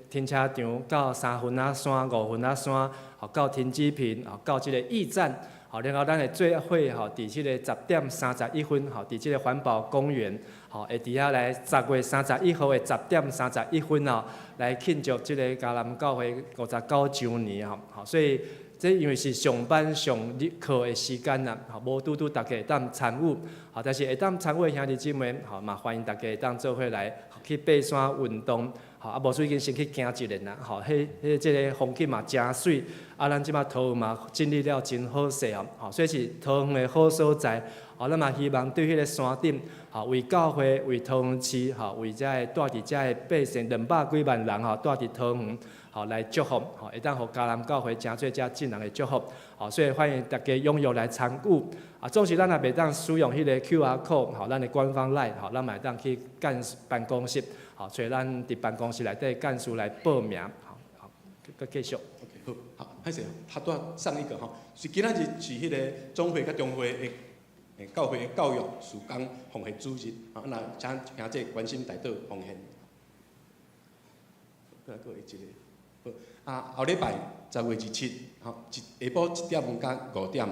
Speaker 6: 停车场到3分啊山、5分啊山，好到停机坪，好到即个驿站，好，然后咱会做伙吼，伫即个10点31分，好，伫即个环保公园，好，会伫遐来10月31号的10点31分哦，来庆祝即个嘉南教会59周年吼，好，所以这因为是上班上课的时间啦，吼，无拄大家会当参与，吼，但是会当参与的兄弟姊妹，吼，嘛欢迎大家会当做伙来去爬山运动，吼，啊，无水已经先去行一轮啦，吼，即个风景嘛真水，啊，咱即马桃园嘛整理了真好势哦，吼，所以是桃园的好所在，吼，咱嘛希望对迄个山顶，吼，为教会、为桃园市，吼，为遮个住伫遮个百姓200几万人，吼，住伫桃园。吼，来祝福，吼，会当互迦南教会诚侪遮进人的祝福，吼，所以欢迎大家踊跃来参与。啊，总是咱也袂当使用迄个 QR code， 吼，咱的官方 LINE， 吼，咱嘛会当去干办公室，吼，所以咱伫办公室内底干事来报名，好，佮继续。
Speaker 2: OK， 好，歹势，他都要上一个吼，是今仔日是迄个总会甲中会的教会的教育事工奉献主日，啊，那请兄弟关心大道奉献。再来，佫有一个。啊，后礼拜10月27，吼，下晡1点到5点，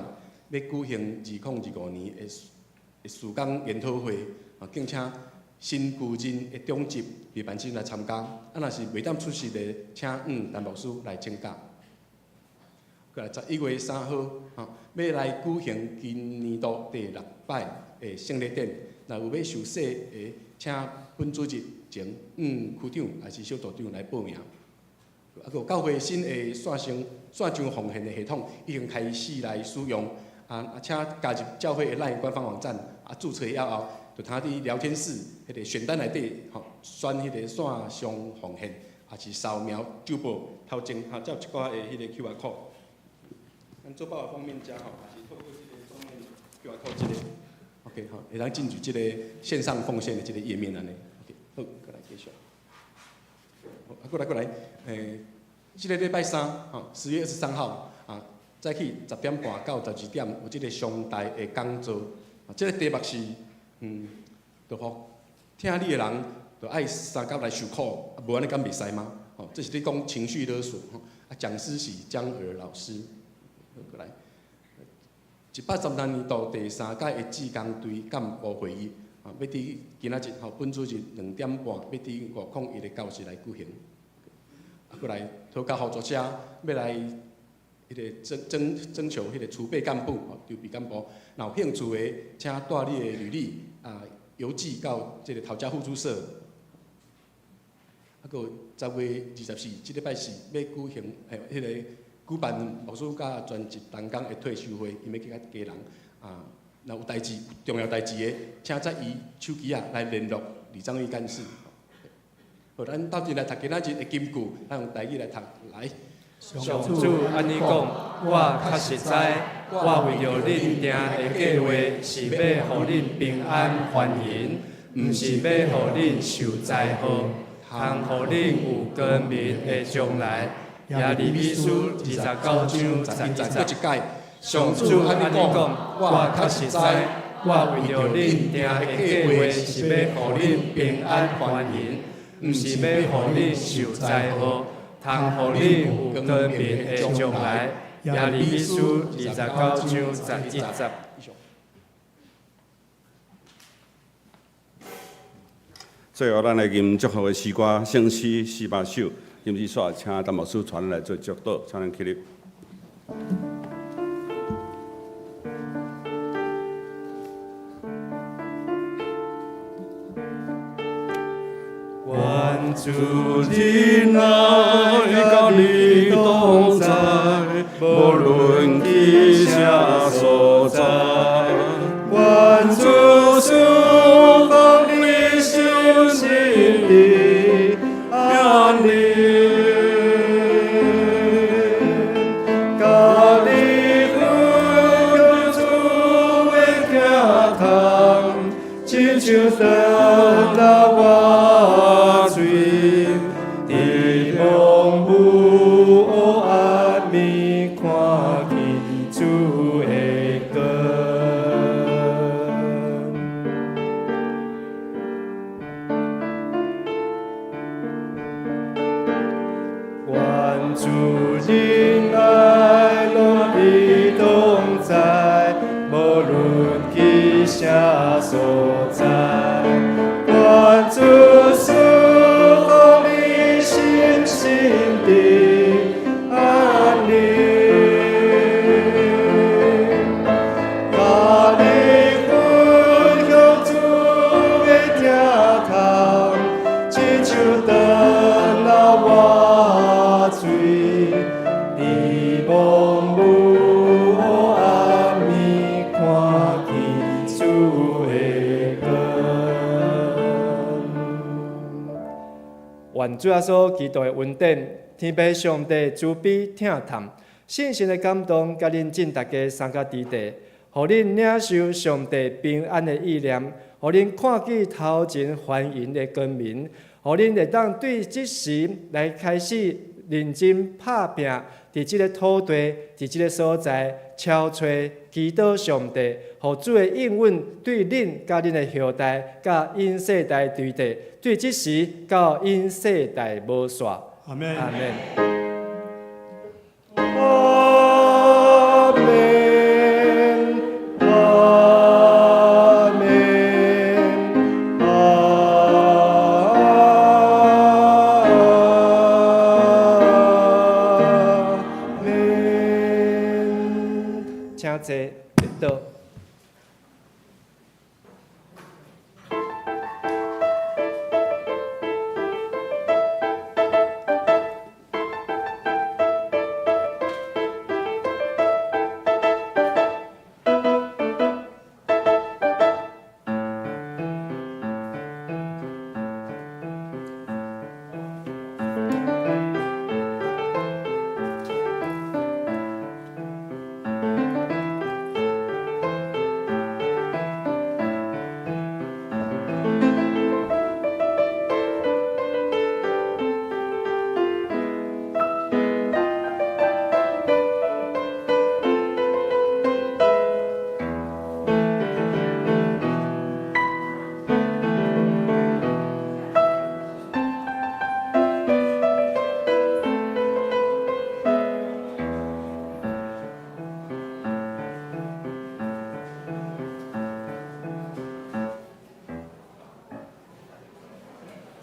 Speaker 2: 要举行2025年的事工研讨会，啊，敬请新旧人的中级陪伴生来参加。啊，若是袂当出席的，请陈牧师来请假。过来11月3号，吼，要来举行今年度第6摆的圣礼典。若有要受洗的，请本主日前区长还是小组长来报名。啊，个教会新的线上奉献的系统已经开始来使用，请加入教会的LINE官方网站，啊，注册了后，就通伫聊天室迄个选单内底，吼，选迄个线上奉献，也是扫描周报头前，才有一寡的迄个 QR code。咱做报的封面遮吼，也是透过即个上面 QR code 即个 ，OK 吼，会当进入即个线上奉献的即个页面安尼。OK， 好，过来继续。过来，即个礼拜3，吼，10月23号，啊，早起10点半到12点有即个上台的讲座，啊，即个题目是，就互听你的人，就爱三角来受苦，啊，无安尼敢袂使吗？吼，这是咧讲情绪勒索，吼，啊，讲师是江儿老师，过来，136年度第3届的志工队干部会议，啊，要伫今仔日，吼，本主日2点半，要伫501个教室来举行。啊，过来讨教合作社要来迄个征求迄个储备干部，吼，筹备干部，若有兴趣的，请带你的履历啊邮寄到即个头家付诸社。啊，个10月24，即礼拜4要举行迄个举办牧师甲专职同工的退休会，伊要去甲家人啊，若有代志重要代志的，请再以手机来联络李章义干事。好，咱斗阵来读今仔日的金句，咱用台语来读来。
Speaker 6: 上主安尼讲，我确实知，我为着恁定的计划是要互恁平安欢迎，毋是要互恁受灾祸，通互恁有光明的将来。耶利米书29章11节。上主安尼讲，我确实知，我为着恁定的计划是要互恁平安欢迎。毋是要互你受灾祸，通互你有光明的将来。耶利米书29章11节。
Speaker 4: 最后，咱来吟祝福的诗歌，圣诗400首，吟诗煞，请陈牧师传来做祝祷，请咱起立。
Speaker 3: 愿主恁爱甲你同在，无论去啥所在。愿主赐福你心心的安宁，甲你跟主的行通，亲像山老我。所在，愿主赐福你心心的安宁。
Speaker 6: 愿主耶稣基督的恩典、天父上帝慈悲疼探、信心的感动，甲恁尽大家三甲之地，互恁领受上帝平安的意念，互恁看见头前繁荣的光明，互恁会当对即时来开始认真拍拼，伫即个土地，伫即个所在，敲吹祈祷上帝，互主的应允对恁甲恁的后代，甲因世代对地，对即时到因世代无煞。
Speaker 3: 阿门。
Speaker 6: 阿门。